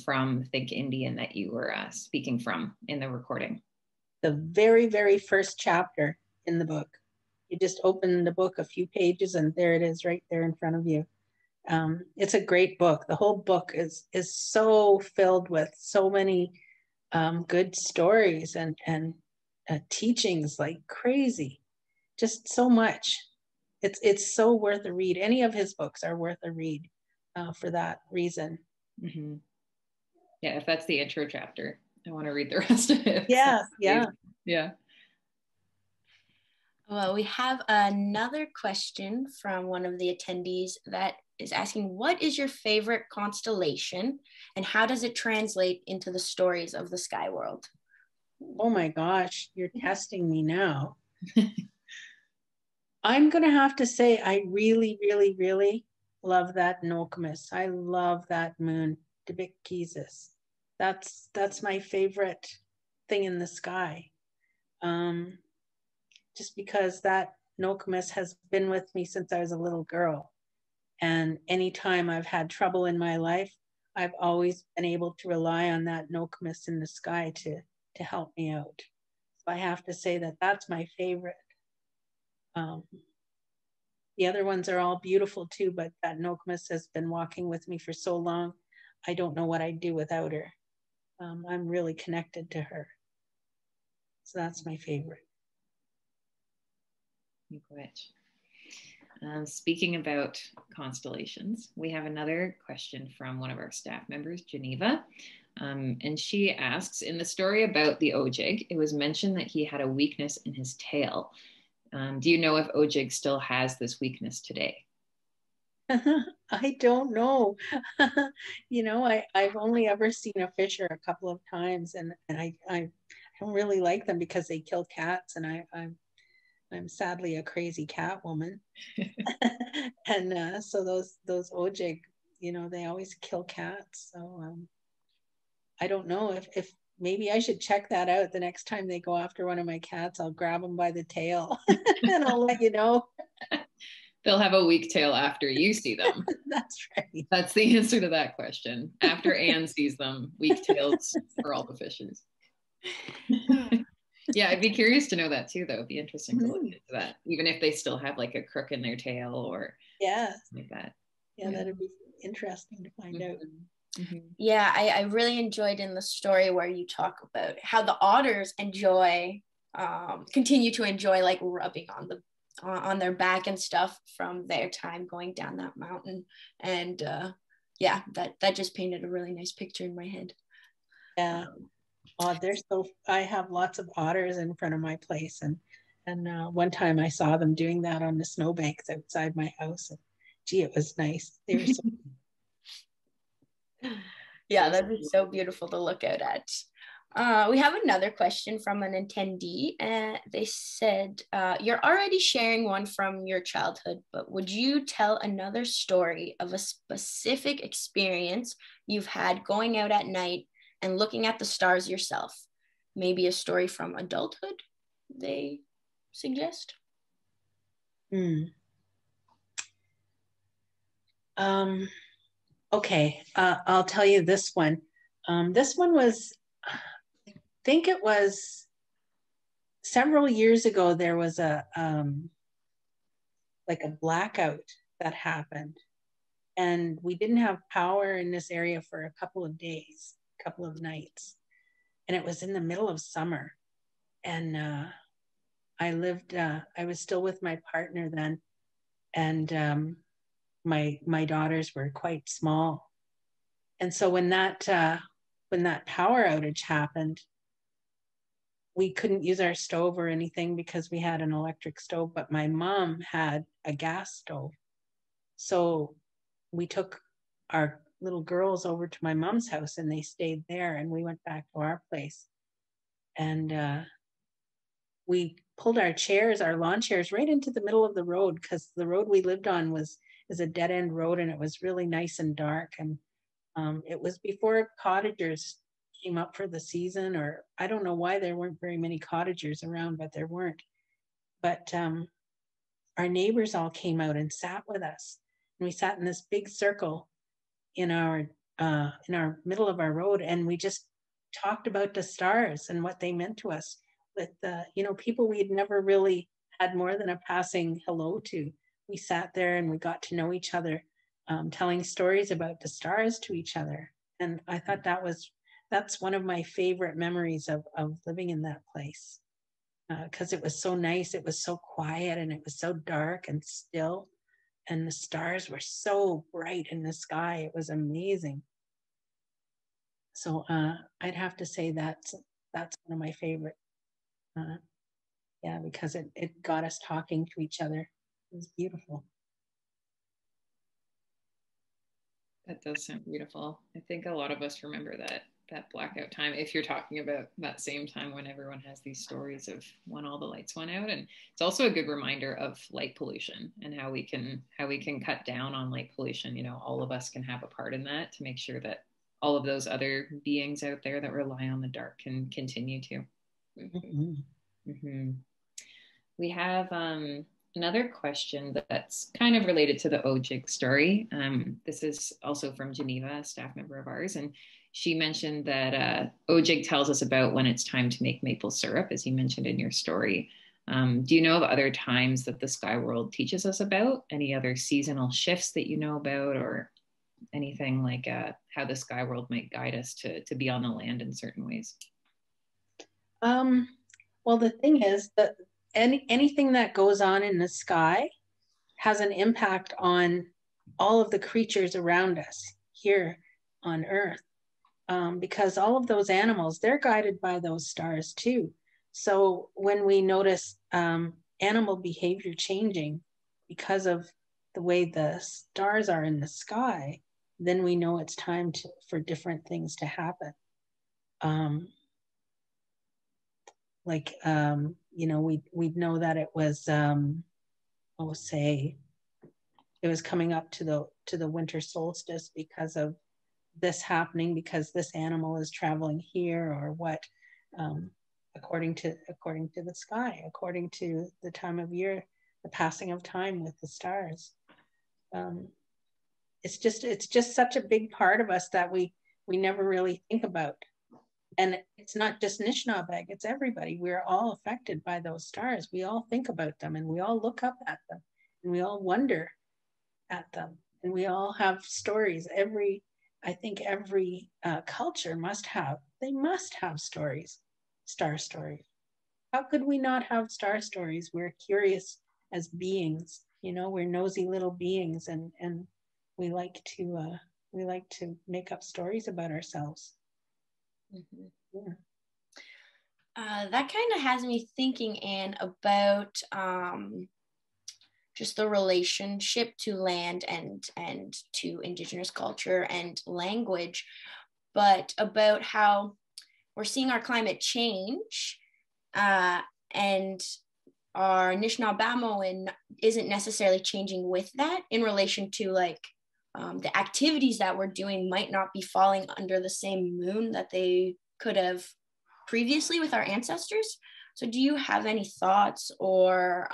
from Think Indian that you were speaking from in the recording. The very, very first chapter in the book. You just open the book a few pages and there it is right there in front of you. It's a great book. The whole book is so filled with so many good stories and teachings like crazy, just so much. It's so worth a read. Any of his books are worth a read for that reason. Mm-hmm. Yeah, if that's the intro chapter, I want to read the rest of it. Yeah. Well, we have another question from one of the attendees that is asking, what is your favorite constellation and how does it translate into the stories of the sky world? Oh my gosh, you're testing me now. I'm going to have to say I really, really, really love that Nokomis. I love that moon, Dibaajimowin. That's my favorite thing in the sky. Just because that Nokomis has been with me since I was a little girl. And anytime I've had trouble in my life, I've always been able to rely on that Nokomis in the sky to help me out. So I have to say that that's my favorite. The other ones are all beautiful too, but that Nokomis has been walking with me for so long, I don't know what I'd do without her. I'm really connected to her. So that's my favorite. Speaking about constellations, we have another question from one of our staff members, Geneva. And she asks, in the story about the Ojiig, it was mentioned that he had a weakness in his tail. Do you know if Ojiig still has this weakness today? I don't know. I've only ever seen a fisher a couple of times, and I don't really like them because they kill cats, and I'm sadly a crazy cat woman. And so those Ojiig, they always kill cats. So I don't know if maybe I should check that out the next time they go after one of my cats. I'll grab them by the tail and I'll let you know. They'll have a weak tail after you see them. That's right. That's the answer to that question. After Anne sees them, weak tails for all the fishes. Yeah, I'd be curious to know that too, though. It'd be interesting to look into that, even if they still have like a crook in their tail or like that. Yeah, that'd be interesting to find out. Mm-hmm. Yeah, I really enjoyed in the story where you talk about how the otters continue to enjoy like rubbing on their back and stuff from their time going down that mountain. And that just painted a really nice picture in my head. Yeah. I have lots of otters in front of my place, and one time I saw them doing that on the snowbanks outside my house. And, gee, it was nice. They were so yeah, that'd be so beautiful to look out at. We have another question from an attendee, and they said, you're already sharing one from your childhood, but would you tell another story of a specific experience you've had going out at night and looking at the stars yourself? Maybe a story from adulthood, they suggest. Okay, I'll tell you this one. This one was, I think it was several years ago, there was a blackout that happened. And we didn't have power in this area for a couple of days, a couple of nights. And it was in the middle of summer. And I was still with my partner then. And my daughters were quite small. And so when that when that power outage happened, we couldn't use our stove or anything because we had an electric stove, but my mom had a gas stove. So we took our little girls over to my mom's house and they stayed there, and we went back to our place. And we pulled our chairs, our lawn chairs, right into the middle of the road, because the road we lived on is a dead end road, and it was really nice and dark. And it was before cottagers came up for the season, or I don't know why there weren't very many cottagers around, but there weren't. But our neighbors all came out and sat with us, and we sat in this big circle in our middle of our road, and we just talked about the stars and what they meant to us, with people we'd never really had more than a passing hello to. We sat there and we got to know each other, telling stories about the stars to each other. And I thought that's one of my favorite memories of living in that place, because it was so nice. It was so quiet, and it was so dark and still, and the stars were so bright in the sky. It was amazing. So I'd have to say that's one of my favorite. Because it got us talking to each other. It was beautiful. That does sound beautiful. I think a lot of us remember that blackout time, if you're talking about that same time when everyone has these stories of when all the lights went out. And it's also a good reminder of light pollution and how we can cut down on light pollution. All of us can have a part in that to make sure that all of those other beings out there that rely on the dark can continue to. Mm-hmm. Mm-hmm. We have another question that's kind of related to the Ojiig story. This is also from Geneva, a staff member of ours, and she mentioned that Ojiig tells us about when it's time to make maple syrup, as you mentioned in your story. Do you know of other times that the sky world teaches us about? Any other seasonal shifts that you know about, or anything like how the sky world might guide us to be on the land in certain ways? Well, the thing is that anything that goes on in the sky has an impact on all of the creatures around us here on Earth, because all of those animals, they're guided by those stars too. So when we notice animal behavior changing because of the way the stars are in the sky, then we know it's time for different things to happen. We'd know that it was, it was coming up to the winter solstice because of this happening, because this animal is traveling here, or what, according to the sky, according to the time of year, the passing of time with the stars. It's just such a big part of us that we never really think about. And it's not just Anishinaabeg, it's everybody. We're all affected by those stars. We all think about them, and we all look up at them, and we all wonder at them, and we all have stories. I think every culture must have stories, star stories. How could we not have star stories? We're curious as beings, we're nosy little beings, and we like to make up stories about ourselves. Mm-hmm. Yeah. That kind of has me thinking, Anne, about just the relationship to land and to Indigenous culture and language, but about how we're seeing our climate change, and our Anishinaabemowin isn't necessarily changing with that, in relation to the activities that we're doing might not be falling under the same moon that they could have previously with our ancestors. So do you have any thoughts, or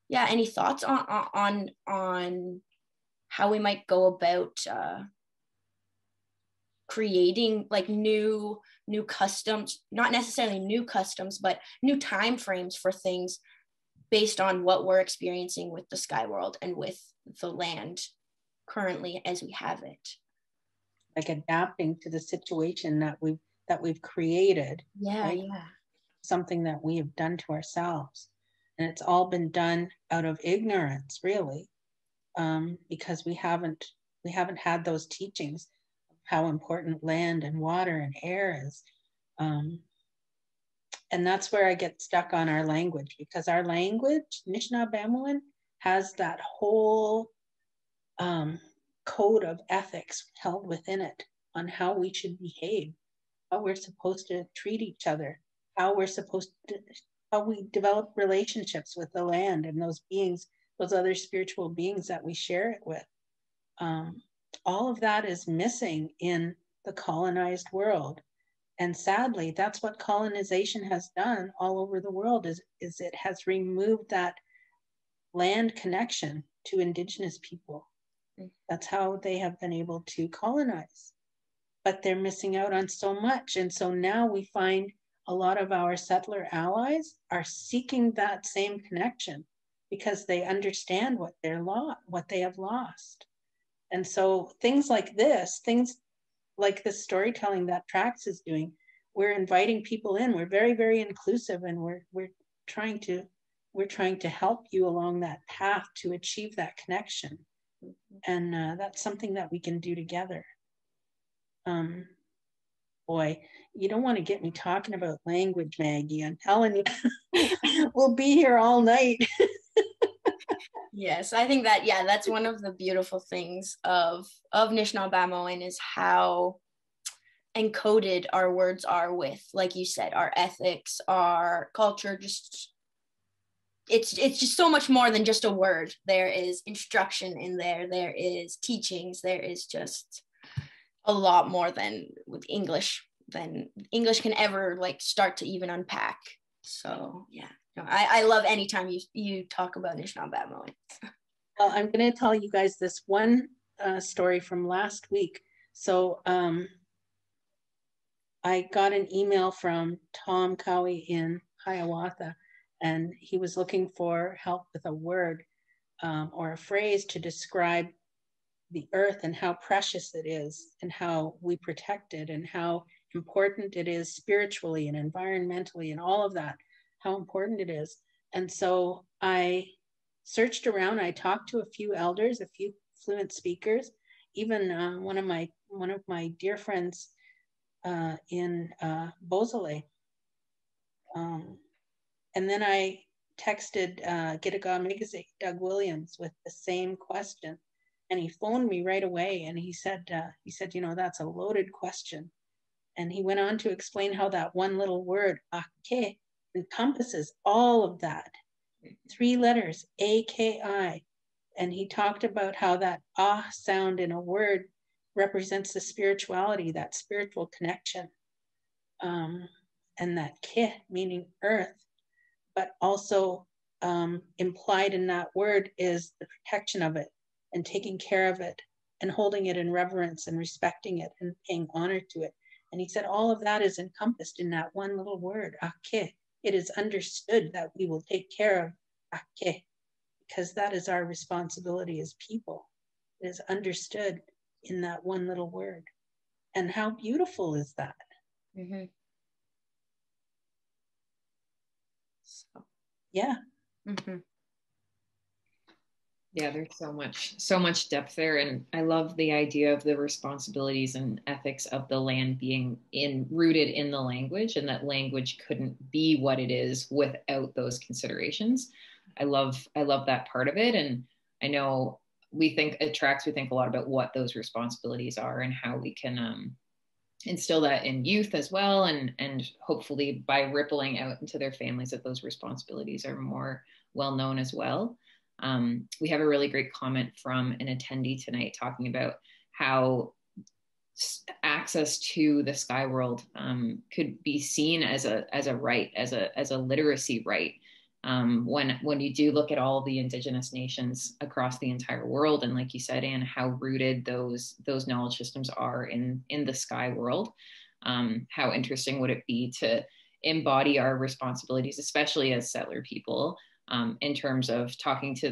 any thoughts on how we might go about creating new customs, not necessarily new customs, but new time frames for things based on what we're experiencing with the sky world and with the land currently as we have it? Like adapting to the situation that we've created. Yeah, right? Yeah. Something that we have done to ourselves. And it's all been done out of ignorance, really, because we haven't had those teachings how important land and water and air is. And that's where I get stuck on our language, because our language, Anishinaabemowin, has that whole code of ethics held within it on how we should behave, how we're supposed to treat each other, how we develop relationships with the land and those beings, those other spiritual beings that we share it with. All of that is missing in the colonized world. And sadly, that's what colonization has done all over the world, is it has removed that land connection to Indigenous people. That's how they have been able to colonize. But they're missing out on so much. And so now we find a lot of our settler allies are seeking that same connection because they understand what they have lost. And so things like this, things like the storytelling that Trax is doing, we're inviting people in. We're very, very inclusive, and we're trying to help you along that path to achieve that connection. And that's something that we can do together. Boy, you don't want to get me talking about language, Maggie. I'm telling you, we'll be here all night. Yes, I think that, yeah, that's one of the beautiful things of Anishinaabemowin, is how encoded our words are with, like you said, our ethics, our culture. Just it's just so much more than just a word. There is instruction in there. There is teachings. There is just a lot more than English can ever like start to even unpack. So yeah. No, I love anytime you talk about Anishinaabemowin. Well, I'm going to tell you guys this one story from last week. So I got an email from Tom Cowie in Hiawatha, and he was looking for help with a word or a phrase to describe the earth and how precious it is, and how we protect it, and how important it is spiritually and environmentally and all of that, how important it is. And so I searched around. I talked to a few elders, a few fluent speakers, even one of my dear friends in Basil H. And then I texted Giizhigoong Doug Williams with the same question, and he phoned me right away, and he said, you know, that's a loaded question. And he went on to explain how that one little word, ake, encompasses all of that. 3 letters, A-K-I. And he talked about how that ah sound in a word represents the spirituality, that spiritual connection. And that ke, meaning earth, but also implied in that word is the protection of it and taking care of it and holding it in reverence and respecting it and paying honor to it. And he said all of that is encompassed in that one little word, ake. It is understood that we will take care of ake, because that is our responsibility as people. It is understood in that one little word. And how beautiful is that? Mm-hmm. So. Yeah. Mm-hmm. Yeah, there's so much depth there. And I love the idea of the responsibilities and ethics of the land being rooted in the language, and that language couldn't be what it is without those considerations. I love that part of it. And I know we think a lot about what those responsibilities are and how we can instill that in youth as well. And hopefully by rippling out into their families, that those responsibilities are more well known as well. We have a really great comment from an attendee tonight talking about how access to the sky world could be seen as a right, as a literacy right. When you do look at all the Indigenous nations across the entire world, and like you said, Anne, how rooted those knowledge systems are in the sky world, how interesting would it be to embody our responsibilities, especially as settler people, in terms of talking to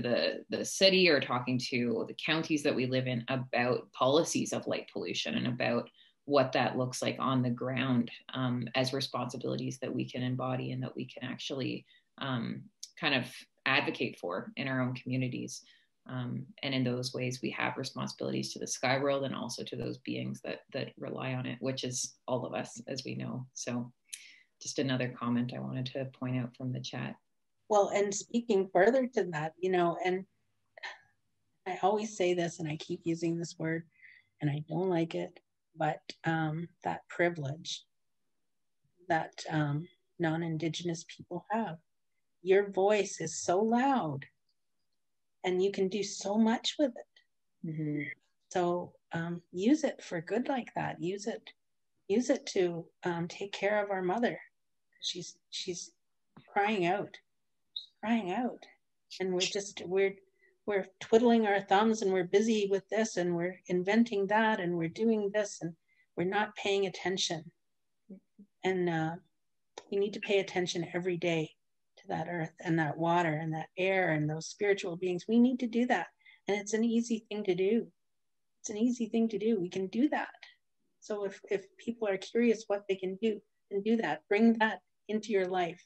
the city or talking to the counties that we live in about policies of light pollution and about what that looks like on the ground, as responsibilities that we can embody and that we can actually kind of advocate for in our own communities. And in those ways, we have responsibilities to the sky world and also to those beings that rely on it, which is all of us, as we know. So just another comment I wanted to point out from the chat. Well, and speaking further to that, you know, and I always say this and I keep using this word and I don't like it, but that privilege that non-Indigenous people have. Your voice is so loud and you can do so much with it. Mm-hmm. So use it for good like that. Use it to take care of our mother. She's crying out, and we're twiddling our thumbs and we're busy with this and we're inventing that and we're doing this and we're not paying attention. And we need to pay attention every day to that earth and that water and that air and those spiritual beings. We need to do that. And it's an easy thing to do. It's an easy thing to do. We can do that. So if people are curious what they can do, then do that. Bring that into your life.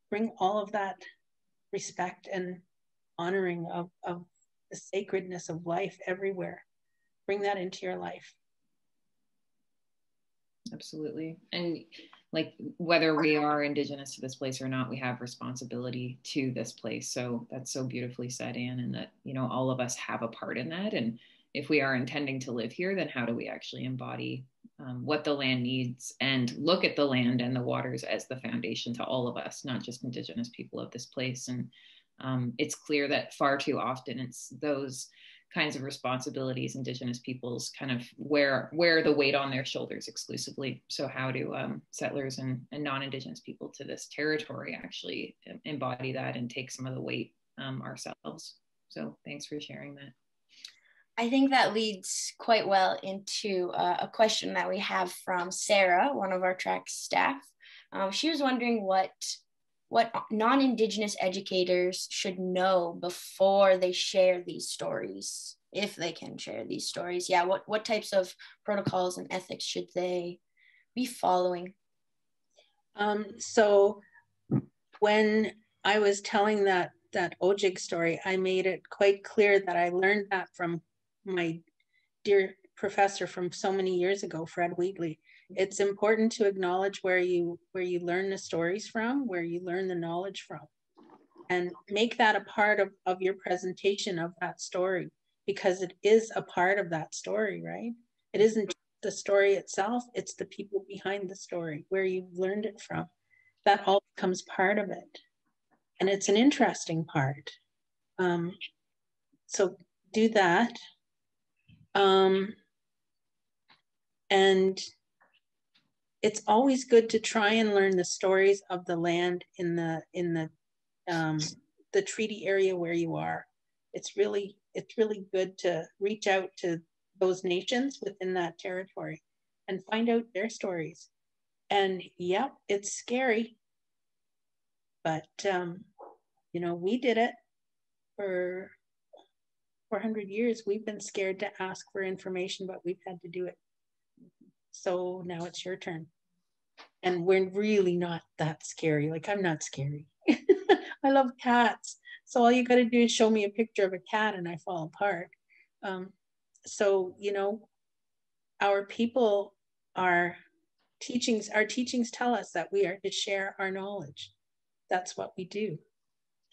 Bring all of that respect and honoring of the sacredness of life everywhere. Bring that into your life. Absolutely. And like whether we are Indigenous to this place or not, we have responsibility to this place. So that's so beautifully said, Anne, and that, you know, all of us have a part in that. And if we are intending to live here, then how do we actually embody what the land needs and look at the land and the waters as the foundation to all of us, not just Indigenous people of this place. And it's clear that far too often it's those kinds of responsibilities Indigenous peoples kind of wear the weight on their shoulders exclusively. So how do settlers and non-Indigenous people to this territory actually embody that and take some of the weight ourselves? So thanks for sharing that. I think that leads quite well into a question that we have from Sarah, one of our track staff. She was wondering what non-Indigenous educators should know before they share these stories, if they can share these stories. Yeah, what types of protocols and ethics should they be following? So when I was telling that Ojiig story, I made it quite clear that I learned that from my dear professor from so many years ago, Fred Wheatley. It's important to acknowledge where you learn the stories from, where you learn the knowledge from, and make that a part of your presentation of that story, because it is a part of that story, right? It isn't just the story itself, it's the people behind the story, where you've learned it from. That all becomes part of it. And it's an interesting part. So do that. And it's always good to try and learn the stories of the land in the treaty area where you are. It's really good to reach out to those nations within that territory and find out their stories. And yep, it's scary, but you know, we did it for 400 years. We've been scared to ask for information, but we've had to do it. So now it's your turn. And we're really not that scary. Like, I'm not scary. I love cats. So all you got to do is show me a picture of a cat and I fall apart. So, you know, our people, our teachings tell us that we are to share our knowledge. That's what we do.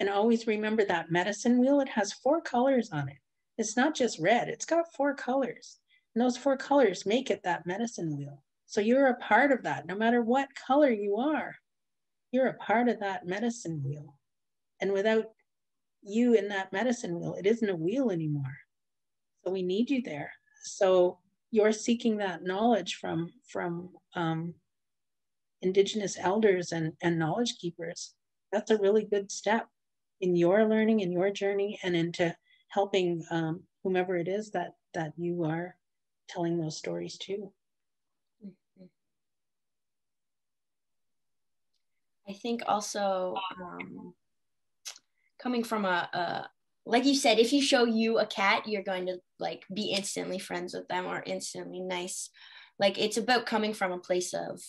And always remember that medicine wheel, it has 4 colors on it. It's not just red, it's got 4 colors. And those 4 colors make it that medicine wheel. So you're a part of that. No matter what color you are, you're a part of that medicine wheel. And without you in that medicine wheel, it isn't a wheel anymore. So we need you there. So you're seeking that knowledge from Indigenous elders and knowledge keepers. That's a really good step in your learning, in your journey, and into helping whomever it is that you are telling those stories to. I think also coming from like you said, if you show you a cat, you're going to like be instantly friends with them or instantly nice. Like, it's about coming from a place of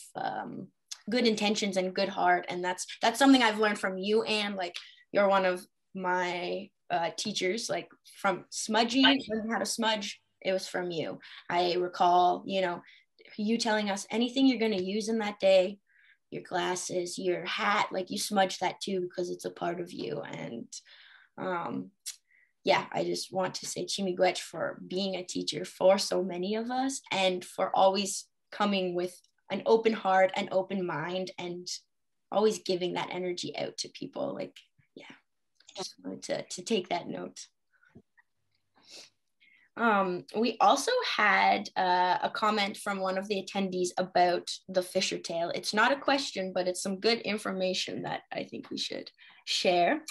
good intentions and good heart. And that's something I've learned from you, and like, you're one of my teachers, like from smudging, learning how to smudge, it was from you. I recall, you know, you telling us anything you're going to use in that day, your glasses, your hat, like you smudge that too because it's a part of you. And yeah, I just want to say Chimigwech for being a teacher for so many of us and for always coming with an open heart, an open mind, and always giving that energy out to people. Like, yeah, just wanted to take that note. We also had a comment from one of the attendees about the fisher tail. It's not a question, but it's some good information that I think we should share.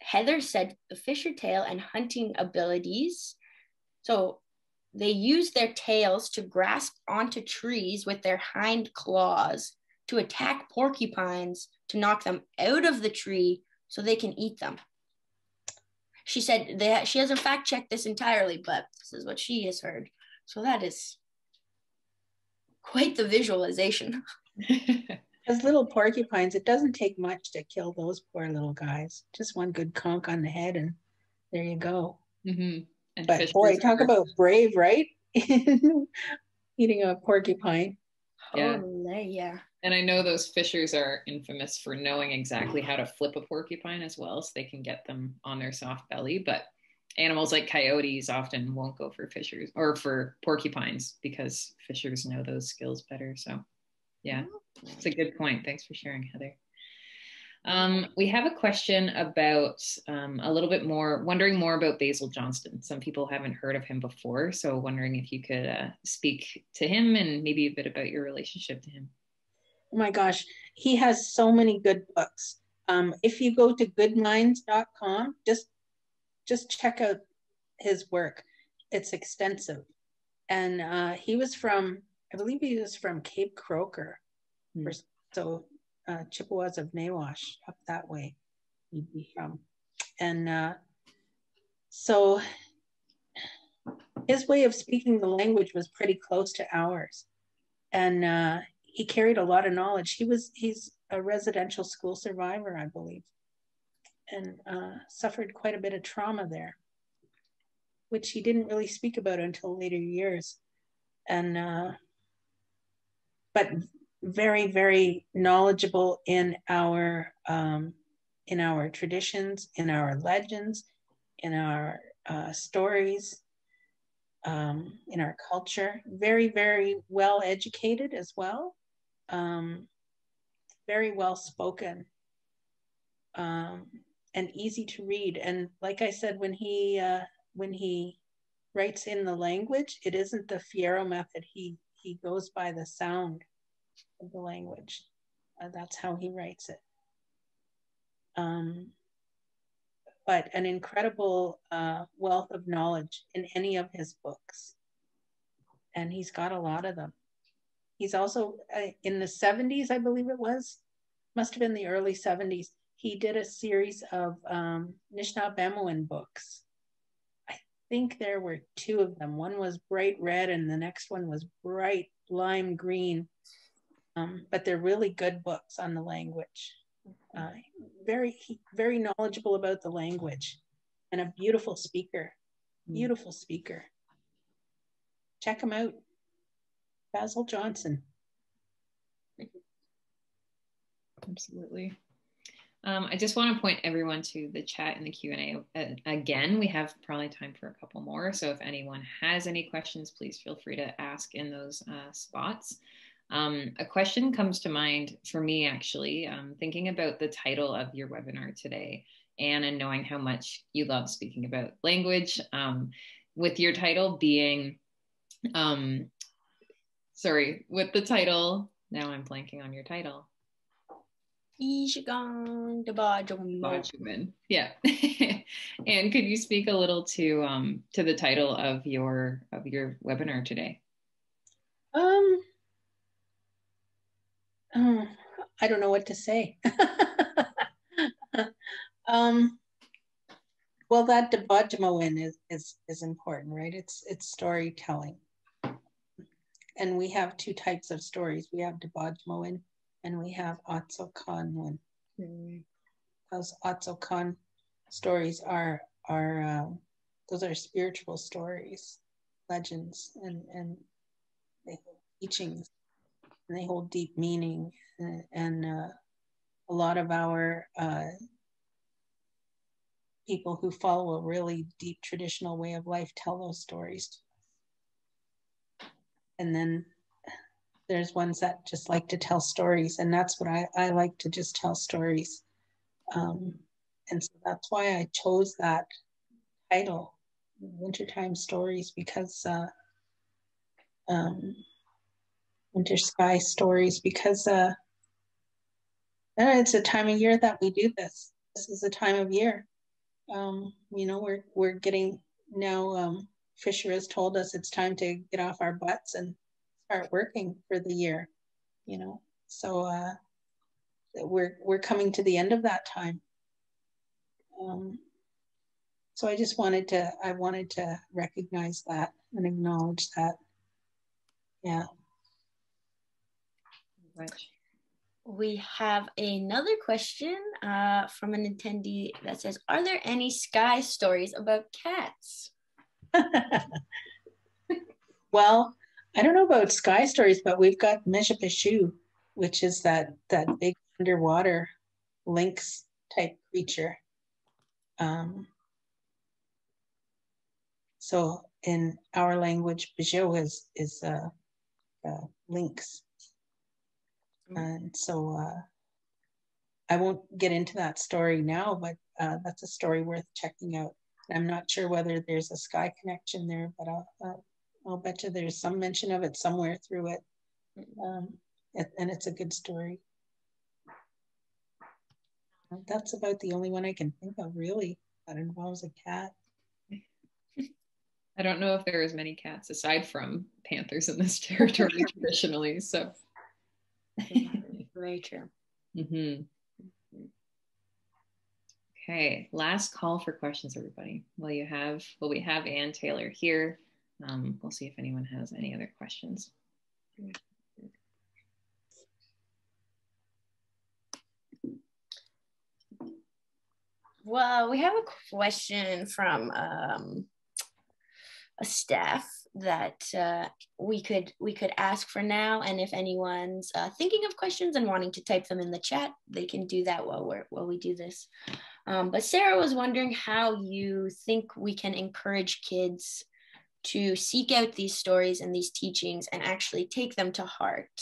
Heather said the fisher tail and hunting abilities. So they use their tails to grasp onto trees with their hind claws to attack porcupines to knock them out of the tree so they can eat them. She said that she hasn't fact checked this entirely, but this is what she has heard. So that is quite the visualization. As little porcupines, it doesn't take much to kill those poor little guys. Just one good conk on the head and there you go. Mm-hmm. And but boy, talk about brave, right? Eating a porcupine. Yeah. Totally, yeah. And I know those fishers are infamous for knowing exactly how to flip a porcupine as well, so they can get them on their soft belly. But animals like coyotes often won't go for fishers or for porcupines because fishers know those skills better. So yeah, it's a good point. Thanks for sharing, Heather. We have a question about a little bit more, wondering more about Basil Johnston. Some people haven't heard of him before, so wondering if you could speak to him and maybe a bit about your relationship to him. Oh my gosh, he has so many good books. If you go to goodminds.com, just check out his work. It's extensive. And he was from, I believe he was from Cape Croker. So Chippewas of Nawash, up that way he'd be from. And so his way of speaking the language was pretty close to ours. And he carried a lot of knowledge. He's a residential school survivor, I believe, and suffered quite a bit of trauma there, which he didn't really speak about until later years. And but very, very knowledgeable in our traditions, in our legends, in our stories, in our culture. Very, very well educated as well. Very well spoken, and easy to read. And like I said, when he writes in the language, it isn't the Fierro method. He goes by the sound of the language. That's how he writes it. But an incredible wealth of knowledge in any of his books. And he's got a lot of them. He's also, in the 70s, I believe it was, must have been the early 70s, he did a series of Anishinaabemowin books. I think there were two of them. One was bright red and the next one was bright lime green. But they're really good books on the language. Very, very knowledgeable about the language and a beautiful speaker. Beautiful speaker. Check him out. Basil Johnston. Absolutely. I just want to point everyone to the chat and the Q&A. Again, we have probably time for a couple more. So if anyone has any questions, please feel free to ask in those spots. A question comes to mind for me, actually, thinking about the title of your webinar today, and knowing how much you love speaking about language, with your title being, with the title, now I'm blanking on your title. Giizhigoong Dibaajimowin. Yeah. And could you speak a little to the title of your webinar today? I don't know what to say. Well, that Dibaajimowin is important, right? It's storytelling. And we have two types of stories. We have Dibaajimowin and we have Otsokanwin. Those Otsokan stories are those are spiritual stories, legends, and they hold teachings, and they hold deep meaning, and a lot of our people who follow a really deep traditional way of life tell those stories. And then there's ones that just like to tell stories, and that's what I like to just tell stories. And so that's why I chose that title, Wintertime Stories, because Winter Sky Stories, because it's a time of year that we do this. This is a time of year. You know, we're getting now, Fisher has told us it's time to get off our butts and start working for the year, you know. So we're coming to the end of that time. So I just wanted to recognize that and acknowledge that. Yeah. Right. We have another question from an attendee that says, are there any sky stories about cats? Well, I don't know about sky stories, but we've got Meshipashu, which is that big underwater lynx type creature. So in our language, Bijou is lynx. And so I won't get into that story now, but that's a story worth checking out. I'm not sure whether there's a sky connection there, but I'll bet you there's some mention of it somewhere through it. And it's a good story. That's about the only one I can think of, really, that involves a cat. I don't know if there is many cats aside from panthers in this territory traditionally, so. Very true. Mm-hmm. Okay, last call for questions, everybody. We have Ann Taylor here. We'll see if anyone has any other questions. Well, we have a question from a staff that we could ask for now, and if anyone's thinking of questions and wanting to type them in the chat, they can do that while we do this. But Sarah was wondering how you think we can encourage kids to seek out these stories and these teachings and actually take them to heart,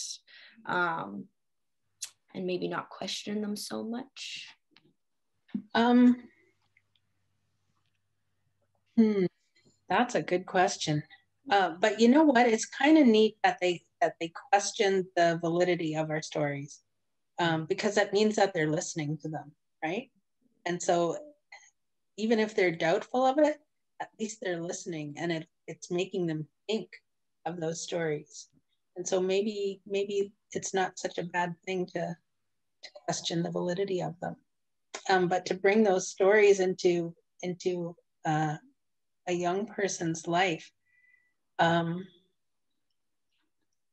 and maybe not question them so much. That's a good question. But you know what? It's kind of neat that they question the validity of our stories, because that means that they're listening to them, right? And so even if they're doubtful of it, at least they're listening, and it's making them think of those stories. And so maybe it's not such a bad thing to question the validity of them. But to bring those stories into a young person's life, you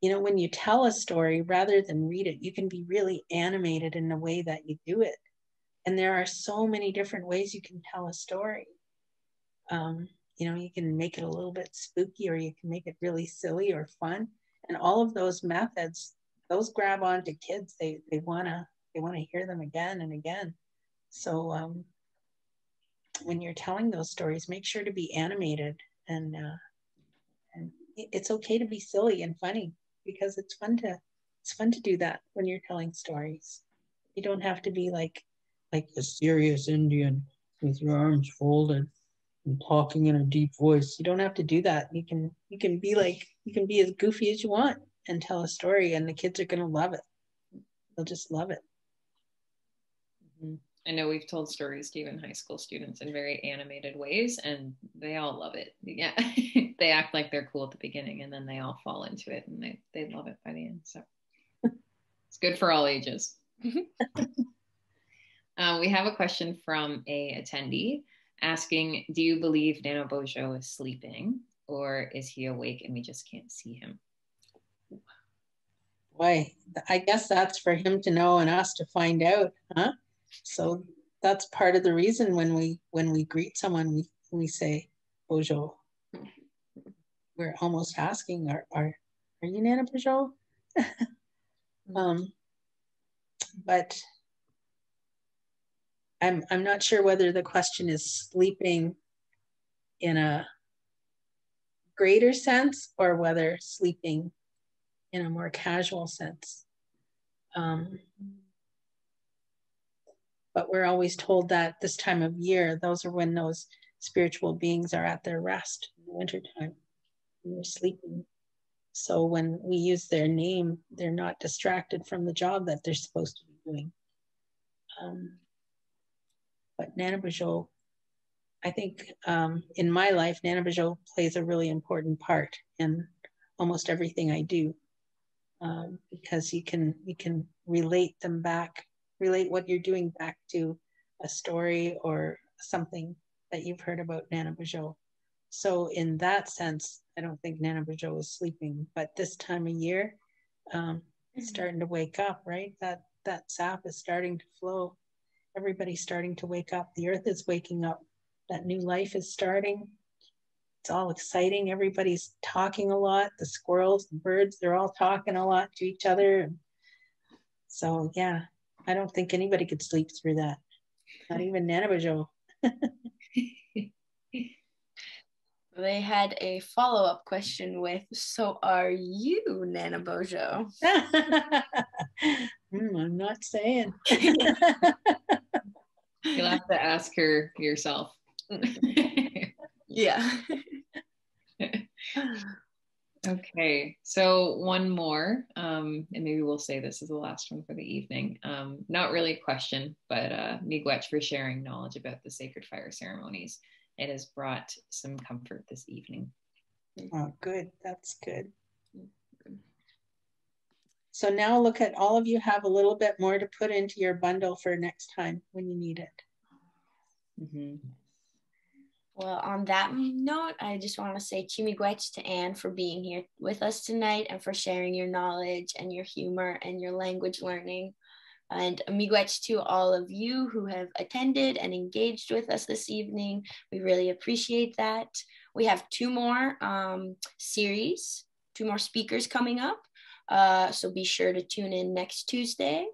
know, when you tell a story rather than read it, you can be really animated in the way that you do it. And there are so many different ways you can tell a story. You know, you can make it a little bit spooky, or you can make it really silly or fun. And all of those methods, those grab onto kids. They wanna hear them again and again. So when you're telling those stories, make sure to be animated, and it's okay to be silly and funny, because it's fun to do that when you're telling stories. You don't have to be like a serious Indian with your arms folded and talking in a deep voice. You don't have to do that. You can be as goofy as you want and tell a story, and the kids are going to love it. They'll just love it. Mm-hmm. I know we've told stories to even high school students in very animated ways, and they all love it. Yeah, they act like they're cool at the beginning, and then they all fall into it, and they love it by the end. So it's good for all ages. We have a question from a attendee asking, do you believe Nano Bojo is sleeping, or is he awake and we just can't see him? Boy, I guess that's for him to know and us to find out, huh? So that's part of the reason when we greet someone, we say bonjour. We're almost asking, are you Nana bonjour? But I'm not sure whether the question is sleeping in a greater sense or whether sleeping in a more casual sense. But we're always told that this time of year, those are when those spiritual beings are at their rest in the wintertime, when they're sleeping. So when we use their name, they're not distracted from the job that they're supposed to be doing. But Nana bonjour, I think in my life, Nana bonjour plays a really important part in almost everything I do, because you can relate what you're doing back to a story or something that you've heard about Nana bonjour. So in that sense, I don't think Nana bonjour is sleeping, but this time of year, it's starting to wake up, right? That sap is starting to flow. Everybody's starting to wake up. The earth is waking up. That new life is starting. It's all exciting. Everybody's talking a lot. The squirrels, the birds, they're all talking a lot to each other. So yeah, I don't think anybody could sleep through that. Not even Nana bonjour. They had a follow-up question with, so are you Nana bonjour? I'm not saying. You'll have to ask her yourself. Yeah. Okay, so one more, and maybe we'll say this is the last one for the evening. Not really a question, but miigwech for sharing knowledge about the sacred fire ceremonies. It has brought some comfort this evening. Oh, good. That's good. So now look at, all of you have a little bit more to put into your bundle for next time when you need it. Mm-hmm. Well, on that note, I just want to say miigwech to Anne for being here with us tonight and for sharing your knowledge and your humor and your language learning. And miigwech to all of you who have attended and engaged with us this evening. We really appreciate that. We have two more speakers coming up. So be sure to tune in next Tuesday.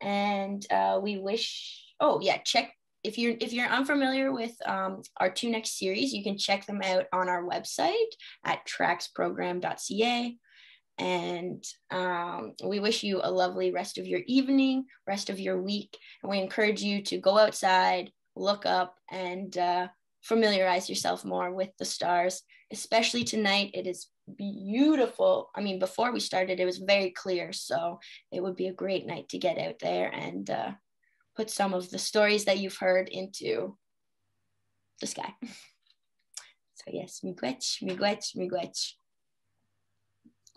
And we wish, check. If you're unfamiliar with our two next series, you can check them out on our website at tracksprogram.ca. And we wish you a lovely rest of your evening, rest of your week. And we encourage you to go outside, look up, and familiarize yourself more with the stars, especially tonight. It is beautiful. I mean, before we started, it was very clear. So it would be a great night to get out there and put some of the stories that you've heard into the sky. So yes, miigwech, miigwech, miigwech.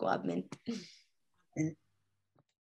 Guabmin.